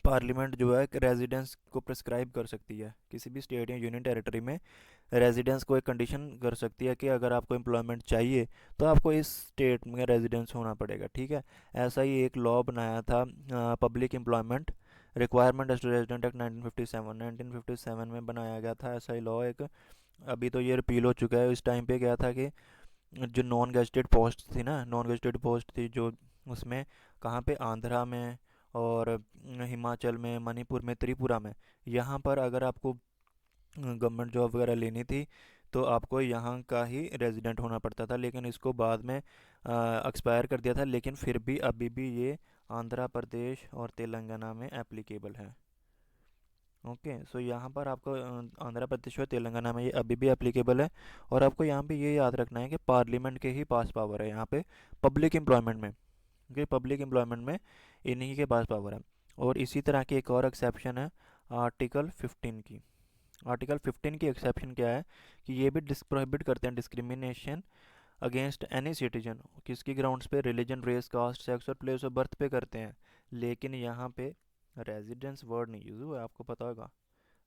पार्लियामेंट जो है रेजिडेंस को प्रिस्क्राइब कर सकती है, किसी भी स्टेट या यूनियन टेरिटरी में रेजिडेंस को एक कंडीशन कर सकती है कि अगर आपको एम्प्लॉयमेंट चाहिए तो आपको इस स्टेट में रेजिडेंस होना पड़ेगा। ठीक है, ऐसा ही एक लॉ बनाया था public employment requirement as resident act 1957, 1957 में बनाया गया था ऐसा ही लॉ एक। अभी तो ये रिपील हो चुका है। इस टाइम पे क्या था कि जो नॉन गेजेटेड पोस्ट थी ना, नॉन गेजेटेड पोस्ट थी जो, उसमें कहाँ पे, आंध्रा में और हिमाचल में, मणिपुर में, त्रिपुरा में, यहाँ पर अगर आपको गवर्नमेंट जॉब वगैरह लेनी थी तो आपको यहाँ का ही रेजिडेंट होना पड़ता था, लेकिन इसको बाद में एक्सपायर कर दिया था, लेकिन फिर भी अभी भी ये आंध्र प्रदेश और तेलंगाना में एप्लीकेबल है। ओके, सो यहाँ पर आपको आंध्र प्रदेश और तेलंगाना में ये अभी भी एप्लीकेबल है। और आपको यहाँ पे ये याद रखना है कि पार्लियामेंट के ही पास पावर है यहाँ पे पब्लिक एम्प्लॉयमेंट में, क्योंकि पब्लिक एम्प्लॉयमेंट में इन्हीं के पास पावर है। और इसी तरह की एक और एक्सेप्शन है आर्टिकल 15 की। आर्टिकल 15 की एक्सेप्शन क्या है कि ये भी प्रोहिबिट करते हैं डिस्क्रिमिनेशन अगेंस्ट एनी सिटीजन, किसकी ग्राउंड्स पे, रिलीजन, रेस, कास्ट, सेक्स और प्लेस ऑफ बर्थ पे करते हैं, लेकिन यहाँ पे रेजिडेंस वर्ड नहीं यूज़ हुआ है, आपको पता होगा,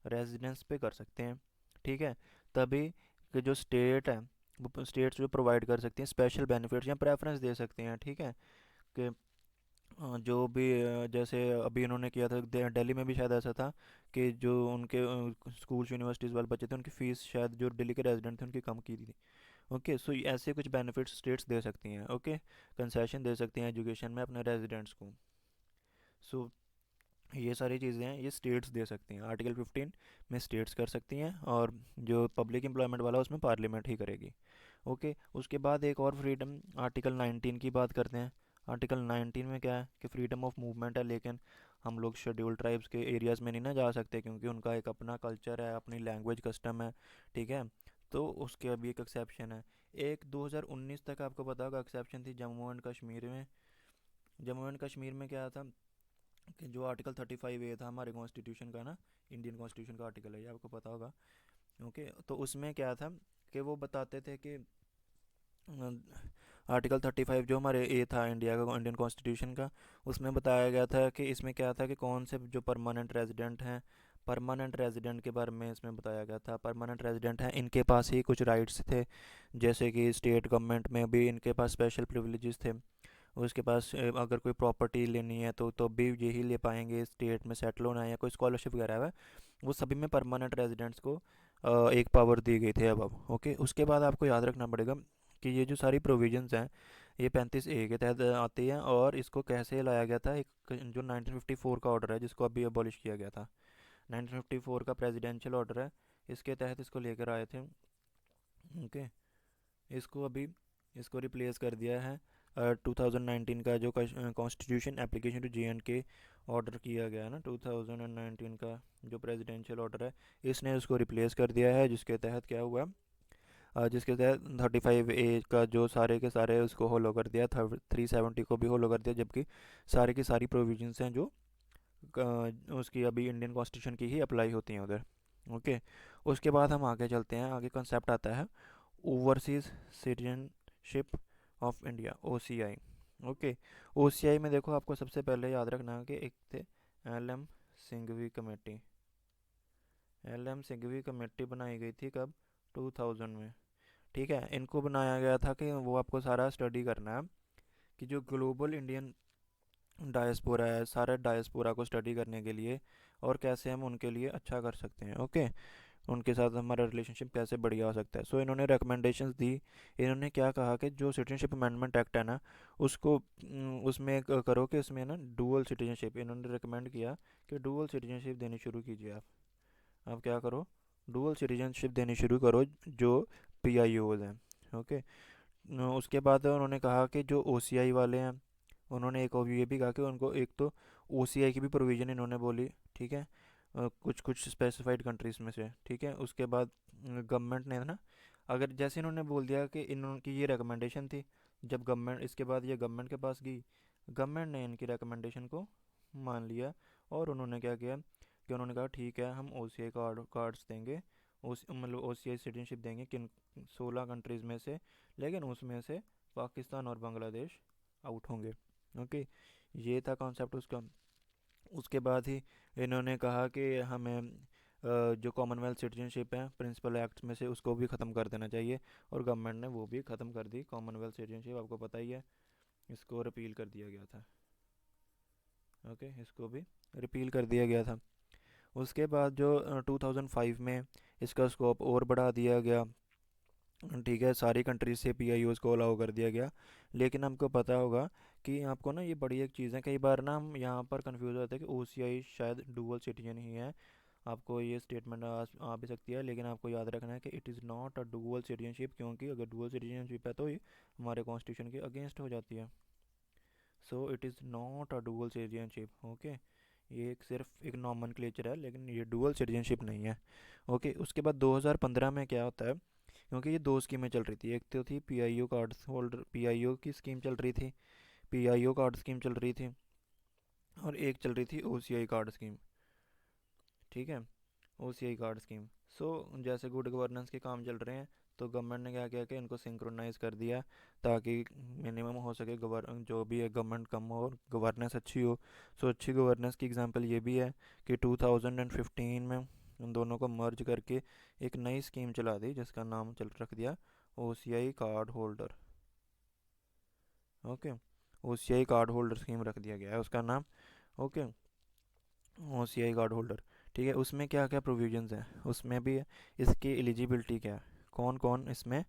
रेजिडेंस पे कर सकते हैं। ठीक है, तभी कि जो स्टेट है वो स्टेट्स जो प्रोवाइड कर सकती हैं स्पेशल बेनिफिट्स या प्रेफरेंस दे सकते हैं। ठीक है, कि जो भी जैसे अभी इन्होंने किया था दिल्ली में भी शायद ऐसा था कि जो उनके स्कूल्स यूनिवर्सिटीज़ वाले बच्चे थे उनकी फ़ीस शायद जो दिल्ली के रेजिडेंट थे उनकी कम की थी। ओके, सो ऐसे कुछ बेनिफिट्स स्टेट्स दे सकती हैं। ओके, कंसेशन दे सकती हैं एजुकेशन में अपने रेजिडेंट्स को। सो ये सारी चीज़ें हैं ये स्टेट्स दे सकती हैं, आर्टिकल 15 में स्टेट्स कर सकती हैं, और जो पब्लिक एम्प्लॉयमेंट वाला उसमें पार्लियामेंट ही करेगी। ओके, उसके बाद एक और फ्रीडम आर्टिकल 19 की बात करते हैं। आर्टिकल 19 में क्या है कि फ्रीडम ऑफ मूवमेंट है, लेकिन हम लोग शेड्यूल ट्राइब्स के एरियाज़ में नहीं ना जा सकते, क्योंकि उनका एक अपना कल्चर है, अपनी लैंग्वेज, कस्टम है। ठीक है, तो उसके अभी एक एक्सेप्शन है। एक 2019 तक आपको पता होगा एक्सेप्शन थी जम्मू एंड कश्मीर में। जम्मू एंड कश्मीर में क्या था कि जो आर्टिकल 35A था हमारे कॉन्स्टिट्यूशन का ना, इंडियन कॉन्स्टिट्यूशन का आर्टिकल है, ये आपको पता होगा। ओके, तो उसमें क्या था कि वो बताते थे कि आर्टिकल 35 जो हमारे ए था इंडिया का, इंडियन कॉन्स्टिट्यूशन का, उसमें बताया गया था कि इसमें क्या था कि कौन से जो परमानेंट रेजिडेंट हैं, परमानेंट रेजिडेंट के बारे में इसमें बताया गया था। परमानेंट रेजिडेंट हैं, इनके पास ही कुछ राइट्स थे, जैसे कि स्टेट गवर्नमेंट में भी इनके पास स्पेशल प्रिविलेजेस थे। उसके पास अगर कोई प्रॉपर्टी लेनी है तो भी यही ले पाएंगे, स्टेट में सेटल होना है या कोई स्कॉलरशिप वगैरह है, वो सभी में परमानेंट रेजिडेंट्स को एक पावर दी गई थी अब। ओके, उसके बाद आपको याद रखना पड़ेगा कि ये जो सारी प्रोविजंस हैं ये 35A के तहत आती हैं, और इसको कैसे लाया गया था, एक जो 1954 का ऑर्डर है जिसको अभी अबॉलिश किया गया था, 1954 का प्रेसिडेंशियल ऑर्डर है, इसके तहत इसको लेकर आए थे। ओके, इसको अभी इसको रिप्लेस कर दिया है 2019 का जो constitution application to JNK order किया गया है ना, 2019 का जो प्रेसिडेंशियल ऑर्डर है, इसने उसको रिप्लेस कर दिया है, जिसके तहत क्या हुआ, जिसके तहत 35A का जो सारे के सारे उसको होलो कर दिया, 370 को भी होलो कर दिया, जबकि सारी की सारी प्रोविजंस हैं जो उसकी अभी इंडियन कॉन्स्टिट्यूशन की ही अप्लाई होती हैं उधर। ओके, उसके बाद हम आगे चलते हैं, आगे कंसेप्ट आता है overseas citizenship of India, OCI। Okay, OCI में देखो आपको सबसे पहले याद रखना है कि एक थे LM Singhvi committee. LM Singhvi committee बनाई गई थी कब, 2000 में। ठीक है, इनको बनाया गया था कि वो आपको सारा स्टडी करना है कि जो ग्लोबल इंडियन डायस्पोरा है, सारे डायस्पोरा को स्टडी करने के लिए, और कैसे हम उनके लिए अच्छा कर सकते हैं। ओके, उनके साथ हमारा रिलेशनशिप कैसे बढ़िया हो सकता है। सो इन्होंने रिकमेंडेशंस दी। इन्होंने क्या कहा कि जो सिटीजनशिप अमेंडमेंट एक्ट है ना, उसको उसमें करो कि उसमें ना डुअल सिटीजनशिप, इन्होंने रिकमेंड किया कि डुअल सिटीजनशिप देनी शुरू कीजिए आप क्या करो, डुअल सिटीजनशिप देनी शुरू करो जो PIOs हैं। ओके, उसके बाद उन्होंने कहा कि जो OCI वाले हैं, उन्होंने एक और ये भी कहा कि उनको एक तो OCI की भी प्रोविज़न इन्होंने बोली। ठीक है, कुछ कुछ स्पेसिफाइड कंट्रीज़ में से। ठीक है, उसके बाद गवर्नमेंट ने ना, अगर जैसे इन्होंने बोल दिया कि इनकी ये रिकमेंडेशन थी, जब गवर्नमेंट इसके बाद ये गवर्नमेंट के पास गई, गवर्नमेंट ने इनकी रिकमेंडेशन को मान लिया, और उन्होंने क्या किया कि उन्होंने कहा ठीक है हम OCI कार्ड्स देंगे, उस मतलब OCI सिटीजनशिप देंगे किन 16 कंट्रीज़ में से, लेकिन उसमें से पाकिस्तान और बांग्लादेश आउट होंगे। ओके, ये था कॉन्सेप्ट उसका। उसके बाद ही इन्होंने कहा कि हमें जो कॉमनवेल्थ सिटीजनशिप है प्रिंसिपल एक्ट्स में से, उसको भी ख़त्म कर देना चाहिए, और गवर्नमेंट ने वो भी ख़त्म कर दी। कॉमनवेल्थ सिटीजनशिप आपको पता ही है, इसको रिपील कर दिया गया था। ओके, इसको भी रिपील कर दिया गया था। उसके बाद जो 2005 में इसका स्कोप और बढ़ा दिया गया। ठीक है, सारी कंट्रीज से PIOs को अलाउ कर दिया गया। लेकिन हमको पता होगा कि आपको ना ये बड़ी एक चीज़ है, कई बार ना हम यहाँ पर कंफ्यूज हो जाते हैं कि OCI शायद डुअल सिटीजन ही है। आपको ये स्टेटमेंट आ भी सकती है, लेकिन आपको याद रखना है कि it is not a dual citizenship, क्योंकि अगर डुअल सिटीजनशिप है तो ये हमारे कॉन्स्टिट्यूशन के अगेंस्ट हो जाती है। So it is not a dual citizenship. Okay, ये एक सिर्फ एक नॉमनक्लेचर है, लेकिन ये डुअल सिटीजनशिप नहीं है। ओके, उसके बाद 2015 में क्या होता है, क्योंकि ये दो स्कीमें चल रही थी, एक तो थी PIO कार्ड होल्डर, PIO की स्कीम चल रही थी, PIO कार्ड स्कीम चल रही थी, और एक चल रही थी OCI कार्ड स्कीम। ठीक है, OCI कार्ड स्कीम। सो जैसे गुड गवर्नेंस के काम चल रहे हैं, तो गवर्नमेंट ने क्या किया कि इनको सिंक्रोनाइज कर दिया, ताकि मिनिमम हो सके जो भी है गवर्नमेंट कम हो और गवर्नेंस अच्छी हो। सो अच्छी गवर्नेंस की एग्जांपल ये भी है कि 2015 में उन दोनों को मर्ज करके एक नई स्कीम चला दी, जिसका नाम चल रख दिया OCI card holder. Okay, OCI card holder scheme रख दिया गया है उसका नाम। Okay, OCI card holder. ठीक है, उसमें क्या क्या प्रोविजंस हैं, उसमें भी इसकी एलिजिबिलिटी क्या है, कौन कौन इसमें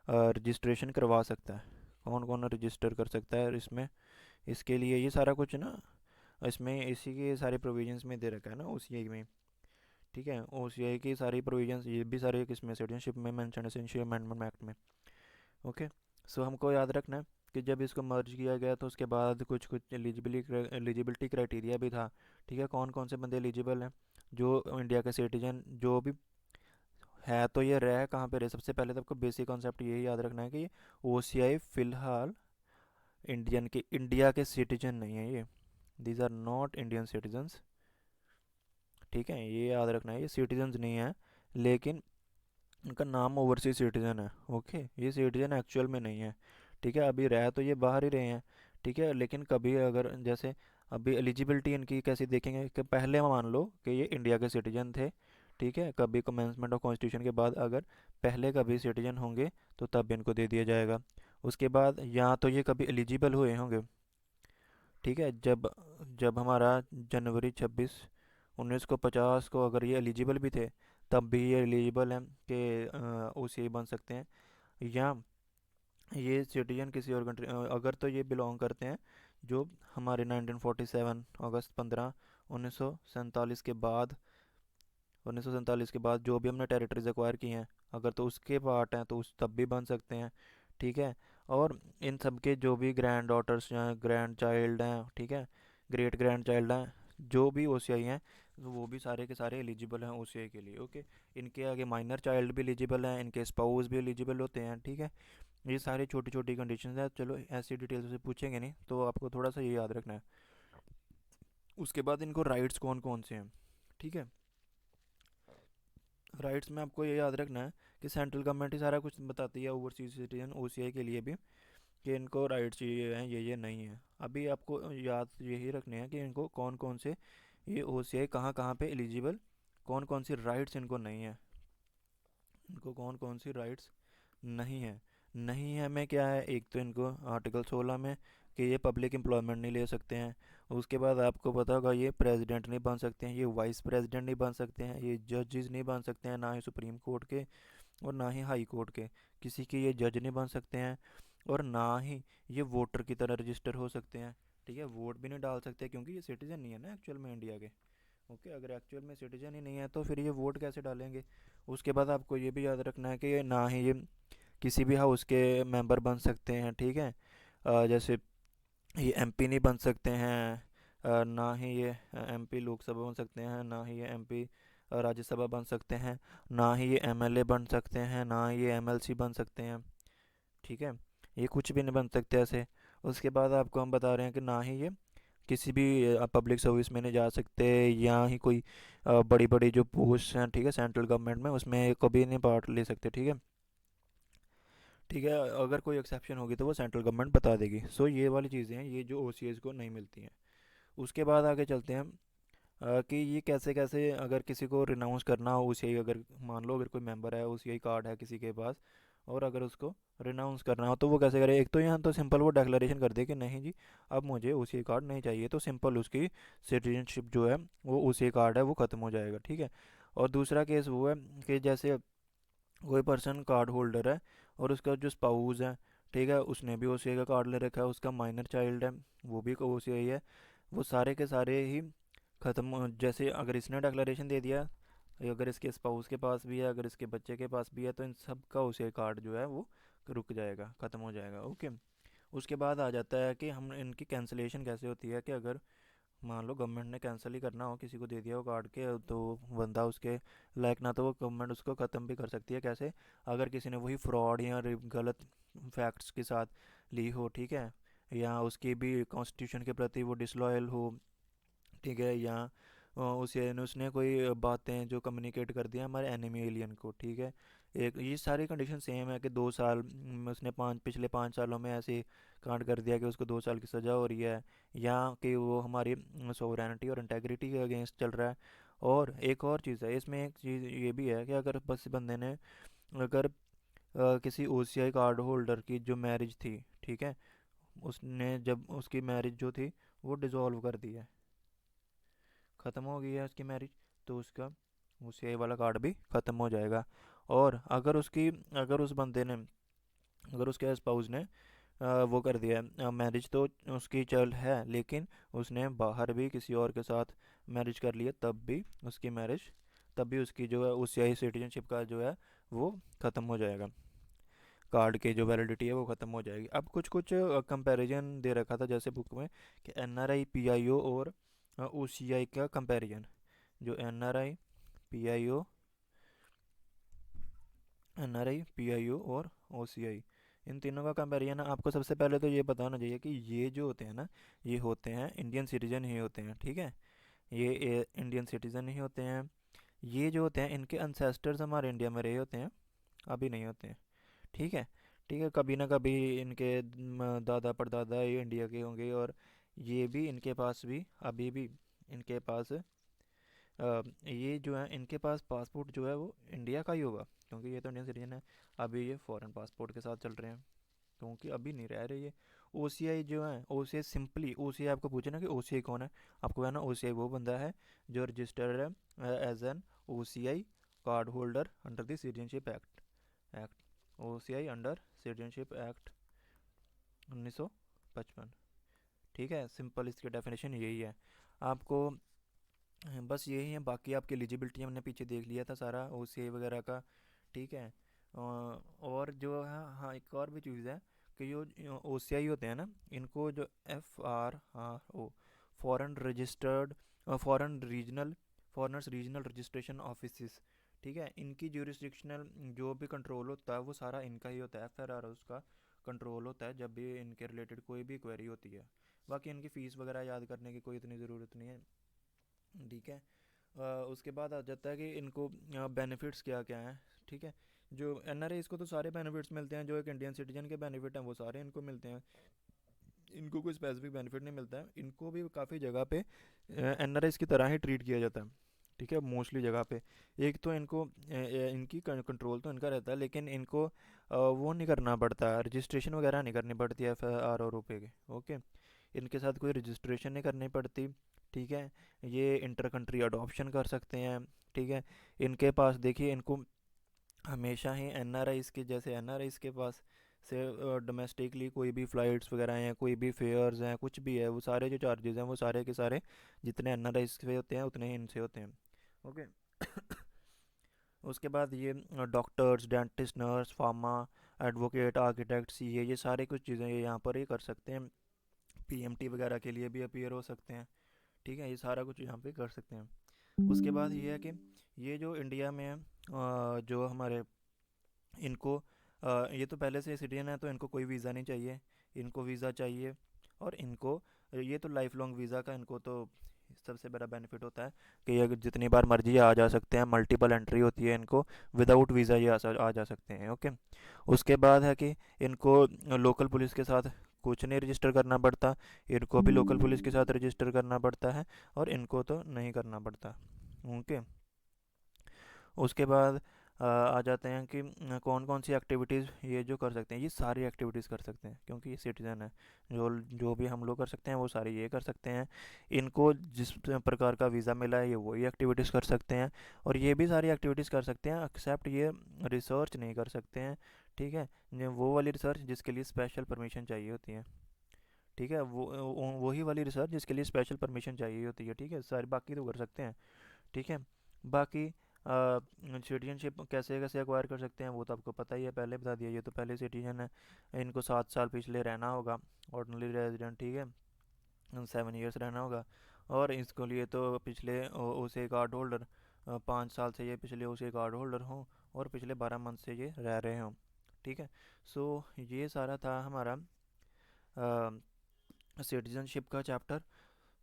रजिस्ट्रेशन करवा सकता है, कौन कौन रजिस्टर कर सकता है इसमें, इसके लिए ये सारा कुछ ना इसमें इसी के सारे प्रोविजंस में दे रखा है ना OCI में। ठीक है, OCI की सारी प्रोविजंस ये भी सारे किसमें, सिटीजनशिप में मेंशन है, सिटीजनशिप अमेंडमेंट एक्ट में। ओके, सो हमको याद रखना है कि जब इसको मर्ज किया गया तो उसके बाद कुछ कुछ एलिजिबिलिटी क्राइटेरिया भी था। ठीक है, कौन कौन से बंदे एलिजिबल हैं, जो इंडिया के सिटीजन जो भी है, तो ये रह कहाँ पे रहे, सबसे पहले तो आपको बेसिक कॉन्सेप्ट यही याद रखना है कि OCI फ़िलहाल इंडिया के सिटीजन नहीं है ये, these are not Indian citizens. ठीक है, ये याद रखना है, ये सिटीजन्स नहीं है, लेकिन इनका नाम ओवरसीज सिटीजन है। ओके, ये सिटीजन एक्चुअल में नहीं है। ठीक है, अभी रह तो ये बाहर ही रहे हैं। ठीक है, लेकिन कभी अगर जैसे अभी एलिजिबिलिटी इनकी कैसे देखेंगे कि पहले मान लो कि ये इंडिया के सिटीजन थे, ठीक है, कभी कमेंसमेंट ऑफ कॉन्स्टिट्यूशन के बाद अगर पहले कभी सिटीजन होंगे तो तब इनको दे दिया जाएगा। उसके बाद या तो ये कभी एलिजिबल हुए होंगे, ठीक है, जब जब हमारा जनवरी 26 1950 को अगर ये एलिजिबल भी थे तब भी ये एलिजिबल हैं कि OCI बन सकते हैं। या ये सिटीजन किसी और कंट्री अगर तो ये बिलोंग करते हैं जो हमारे 1947 अगस्त 15 1947 के बाद 1947 के बाद जो भी हमने टेरिटरीज एक्वायर की हैं अगर तो उसके पार्ट हैं तो उस तब भी बन सकते हैं, ठीक है। और इन सब के जो भी ग्रैंड डॉटर्स हैं, ग्रैंड चाइल्ड हैं, ठीक है, ग्रेट ग्रैंड चाइल्ड हैं, जो भी OCI हैं, तो वो भी सारे के सारे एलिजिबल हैं OCI के लिए, ओके। इनके आगे माइनर चाइल्ड भी एलिजिबल हैं, इनके स्पाउस भी एलिजिबल होते हैं, ठीक है। ये सारी छोटी छोटी कंडीशंस हैं, चलो ऐसी डिटेल से पूछेंगे नहीं तो आपको थोड़ा सा ये याद रखना है। उसके बाद इनको राइट्स कौन कौन से हैं, ठीक है। राइट्स में आपको ये याद रखना है कि सेंट्रल गवर्नमेंट ही सारा कुछ बताती है ओवरसीज सिटीजन OCI के लिए भी, कि इनको राइट्स ये हैं ये नहीं है। अभी आपको याद यही रखने हैं कि इनको कौन कौन से ये OCI कहाँ कहाँ पे एलिजिबल, कौन कौन सी राइट्स इनको नहीं है, इनको कौन कौन सी राइट्स नहीं है। नहीं है में क्या है, एक तो इनको आर्टिकल 16 में कि ये पब्लिक एम्प्लॉयमेंट नहीं ले सकते हैं। उसके बाद आपको पता होगा ये प्रेसिडेंट नहीं बन सकते हैं, ये वाइस प्रेसिडेंट नहीं बन सकते हैं, ये जजेस नहीं बन सकते हैं, ना ही सुप्रीम कोर्ट के और ना ही हाई कोर्ट के किसी के ये जज नहीं बन सकते हैं। और ना ही ये वोटर की तरह रजिस्टर हो सकते हैं, ठीक है, वोट भी नहीं डाल सकते क्योंकि ये सिटीजन नहीं है ना एक्चुअल में इंडिया के, ओके। अगर एक्चुअल में सिटीजन ही नहीं है तो फिर ये वोट कैसे डालेंगे। उसके बाद आपको ये भी याद रखना है कि ये ना ही ये किसी भी हाउस के मेंबर बन सकते हैं, ठीक है। जैसे ये MP नहीं बन सकते हैं, ना ही ये MP लोकसभा बन सकते हैं, ना ही ये MP राज्यसभा बन सकते हैं, ना ही ये MLA बन सकते हैं, ना ही ये MLC बन सकते हैं, ठीक है। ये कुछ भी नहीं बन सकते ऐसे। उसके बाद आपको हम बता रहे हैं कि ना ही ये किसी भी पब्लिक सर्विस में नहीं जा सकते, या ही कोई बड़ी बड़ी जो पोस्ट हैं, ठीक है, सेंट्रल गवर्नमेंट में उसमें कभी नहीं पार्ट ले सकते, ठीक है। ठीक है, अगर कोई एक्सेप्शन होगी तो वो सेंट्रल गवर्नमेंट बता देगी। सो ये वाली चीज़ें हैं ये जो OCS को नहीं मिलती हैं। उसके बाद आगे चलते हैं कि ये कैसे कैसे अगर किसी को रिनाउंस करना हो OCI, अगर मान लो अगर कोई मेंबर है OCI कार्ड है किसी के पास और अगर उसको रिनाउंस करना हो तो वो कैसे करे। एक तो यहाँ तो सिंपल वो डिक्लेरेशन कर दे कि नहीं जी अब मुझे OCI कार्ड नहीं चाहिए, तो सिंपल उसकी सिटीजनशिप जो है वो OCI कार्ड है वो ख़त्म हो जाएगा, ठीक है। और दूसरा केस वो है कि जैसे कोई पर्सन कार्ड होल्डर है और उसका जो स्पाउस है, ठीक है, उसने भी OCI का कार्ड ले रखा है, उसका माइनर चाइल्ड है वो भी OCI है, वो सारे के सारे ही ख़त्म। जैसे अगर इसने डिक्लेरेशन दे दिया, अगर इसके स्पाउस के पास भी है, अगर इसके बच्चे के पास भी है, तो इन सब का OCI कार्ड जो है वो रुक जाएगा, ख़त्म हो जाएगा, ओके। उसके बाद आ जाता है कि हम इनकी कैंसिलेशन कैसे होती है कि अगर मान लो गवर्नमेंट ने कैंसिल ही करना हो, किसी को दे दिया हो कार्ड के, तो बंदा उसके लायक ना तो वो गवर्नमेंट उसको ख़त्म भी कर सकती है। कैसे, अगर किसी ने वही फ्रॉड या गलत फैक्ट्स के साथ ली हो, ठीक है, या उसकी भी कॉन्स्टिट्यूशन के प्रति वो डिसलॉयल हो, ठीक है, या उसे उसने कोई बातें जो कम्युनिकेट कर दिया हमारे एनिमी एलियन को, ठीक है। एक ये सारी कंडीशन सेम है कि 2 साल उसने पिछले 5 सालों में ऐसे कांड कर दिया कि उसको 2 साल की सज़ा हो रही है, या कि वो हमारी सोवरेनिटी और इंटेग्रिटी के अगेंस्ट चल रहा है। और एक और चीज़ है इसमें, एक चीज़ ये भी है कि अगर बस बंदे ने अगर किसी OCI कार्ड होल्डर की जो मैरिज थी, ठीक है, उसने जब उसकी मैरिज जो थी वो डिज़ोल्व कर दी है, ख़त्म हो गई है उसकी मैरिज, तो उसका OCI वाला कार्ड भी ख़त्म हो जाएगा। और अगर उस बंदे ने, अगर उसके स्पाउस ने वो कर दिया मैरिज, तो उसकी चल है लेकिन उसने बाहर भी किसी और के साथ मैरिज कर लिया, तब भी उसकी जो है OCI सिटीजनशिप का जो है वो ख़त्म हो जाएगा, कार्ड की जो वैलिडिटी है वो ख़त्म हो जाएगी। अब कुछ कुछ कंपैरिजन दे रखा था जैसे बुक में कि NRI PIO और OCI का कंपैरिजन, जो PIO NRI PIO और OCI, इन तीनों का कंपैरिजन आपको सबसे पहले तो ये बताना चाहिए कि ये जो होते हैं ना, ये होते हैं इंडियन सिटीजन ही होते हैं, ठीक है। ये इंडियन सिटीजन ही होते हैं। ये जो होते हैं इनके अनसेस्टर्स हमारे इंडिया में रहे होते हैं, अभी नहीं होते हैं, ठीक है। ठीक है, कभी ना कभी इनके दादा परदादा ये इंडिया के होंगे और ये भी इनके पास भी अभी भी इनके पास ये जो है इनके पास पासपोर्ट जो है वो इंडिया का ही होगा, क्योंकि ये तो इंडियन सिटीजन है। अभी ये फॉरेन पासपोर्ट के साथ चल रहे हैं, क्योंकि अभी नहीं रह रही है। ओसीआई जो है, ओसीआई सिंपली, ओसीआई आपको पूछे ना कि ओसीआई कौन है, आपको है ना ओसीआई वो बंदा है जो रजिस्टर्ड है as an OCI card holder under the citizenship act OCI under citizenship act 1955। ठीक है, सिंपल इसकी डेफिनेशन यही है आपको। बस यही है, बाकी आपकी एलिजिबिलिटी हमने पीछे देख लिया था सारा ओसीआई वगैरह का। ठीक है। और जो है, हाँ एक और भी चीज़ है कि जो ओसीआई होते हैं ना, इनको जो FRRO foreign registered foreign regional foreigners regional registration office, ठीक है, इनकी ज्यूरिसडिक्शनल जो भी कंट्रोल होता है वो सारा इनका ही होता है। FRRO का कंट्रोल होता है जब भी इनके रिलेटेड कोई भी क्वेरी होती है। बाकी इनकी फ़ीस वगैरह याद करने की कोई इतनी ज़रूरत नहीं है। ठीक है। उसके बाद आ जाता है कि इनको बेनिफिट्स क्या क्या हैं। ठीक है। जो एनआरआई को तो सारे बेनिफिट्स मिलते हैं, जो एक इंडियन सिटीजन के बेनिफिट हैं वो सारे इनको मिलते हैं। इनको कोई स्पेसिफिक बेनिफिट नहीं मिलता है। इनको भी काफ़ी जगह पे एनआरआई की तरह ही ट्रीट किया जाता है। ठीक है, मोस्टली जगह पे। एक तो इनको इनकी कंट्रोल तो इनका रहता है, लेकिन इनको वो नहीं करना पड़ता, रजिस्ट्रेशन वगैरह नहीं करनी पड़ती है FRRO पे के। ओके, इनके साथ कोई रजिस्ट्रेशन नहीं करनी पड़ती। ठीक है। ये इंटर कंट्री अडॉप्शन कर सकते हैं। ठीक है। इनके पास देखिए, इनको हमेशा ही एनआरआईज़ के जैसे एनआरआईज़ के पास से डोमेस्टिकली कोई भी फ़्लाइट्स वगैरह हैं, कोई भी फेयर्स हैं, कुछ भी है, वो सारे जो चार्जेस हैं वो सारे के सारे जितने एनआरआईज़ पे होते हैं उतने ही इनसे होते हैं। ओके। उसके बाद ये doctors, dentist, nurse, pharma, advocate, architects, ये सारे कुछ चीज़ें ये यहाँ पर ही कर सकते हैं। पीएमटी वगैरह के लिए भी अपीयर हो सकते हैं। ठीक है, ये सारा कुछ यहाँ पे कर सकते हैं। उसके बाद ये है कि ये जो इंडिया में है, जो हमारे इनको ये तो पहले से सिटीजन है तो इनको कोई वीज़ा नहीं चाहिए। इनको वीज़ा चाहिए, और इनको ये तो लाइफ लॉन्ग वीज़ा का इनको तो सबसे बड़ा बेनिफिट होता है कि ये जितनी बार मर्जी आ जा सकते हैं, मल्टीपल एंट्री होती है इनको, विदाउट वीज़ा ये आ जा सकते हैं। ओके। उसके बाद है कि इनको लोकल पुलिस के साथ कुछ नहीं रजिस्टर करना पड़ता, इनको भी लोकल पुलिस के साथ रजिस्टर करना पड़ता है, और इनको तो नहीं करना पड़ता। ओके। उसके बाद आ जाते हैं कि कौन कौन सी एक्टिविटीज़ ये जो कर सकते हैं, ये सारी एक्टिविटीज़ कर सकते हैं क्योंकि ये सिटीज़न है। जो जो भी हम लोग कर सकते हैं वो सारी ये कर सकते हैं। इनको जिस प्रकार का वीज़ा मिला है ये वही एक्टिविटीज़ कर सकते हैं, और ये भी सारी एक्टिविटीज़ कर सकते हैं, एक्सेप्ट ये रिसर्च नहीं कर सकते हैं। ठीक है, वो वाली रिसर्च जिसके लिए स्पेशल परमिशन चाहिए होती है। ठीक है, वो वही वाली रिसर्च जिसके लिए स्पेशल परमिशन चाहिए होती है। ठीक है, सारी बाकी तो कर सकते हैं। ठीक है। बाकी सिटीजनशिप कैसे कैसे अक्वायर कर सकते हैं वो तो आपको पता ही है, पहले बता दिया। ये तो पहले सिटीजन है, इनको 7 साल पिछले रहना होगा, ऑर्डिनरी रेजिडेंट। ठीक है, 7 ईयर्स रहना होगा। और इसके लिए तो पिछले ओसे कार्ड होल्डर 5 साल से ये पिछले ओसे कार्ड होल्डर हों, और पिछले 12 मंथ से ये रह रहे हों। ठीक है। सो ये सारा था हमारा सिटीजनशिप का चैप्टर।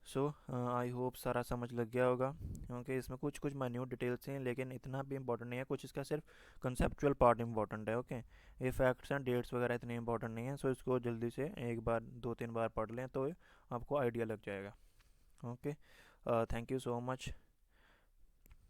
सो आई होप सारा समझ लग गया होगा, क्योंकि इसमें कुछ कुछ माइन्यूट डिटेल्स हैं लेकिन इतना भी इंपॉर्टेंट नहीं है, कुछ इसका सिर्फ कंसेप्चुअल पार्ट इंपॉर्टेंट है। ओके, ये फैक्ट्स एंड डेट्स वगैरह इतने इंपॉर्टेंट नहीं है, सो इसको जल्दी से एक बार 2-3 बार पढ़ लें तो आपको आइडिया लग जाएगा। Okay, thank you so much.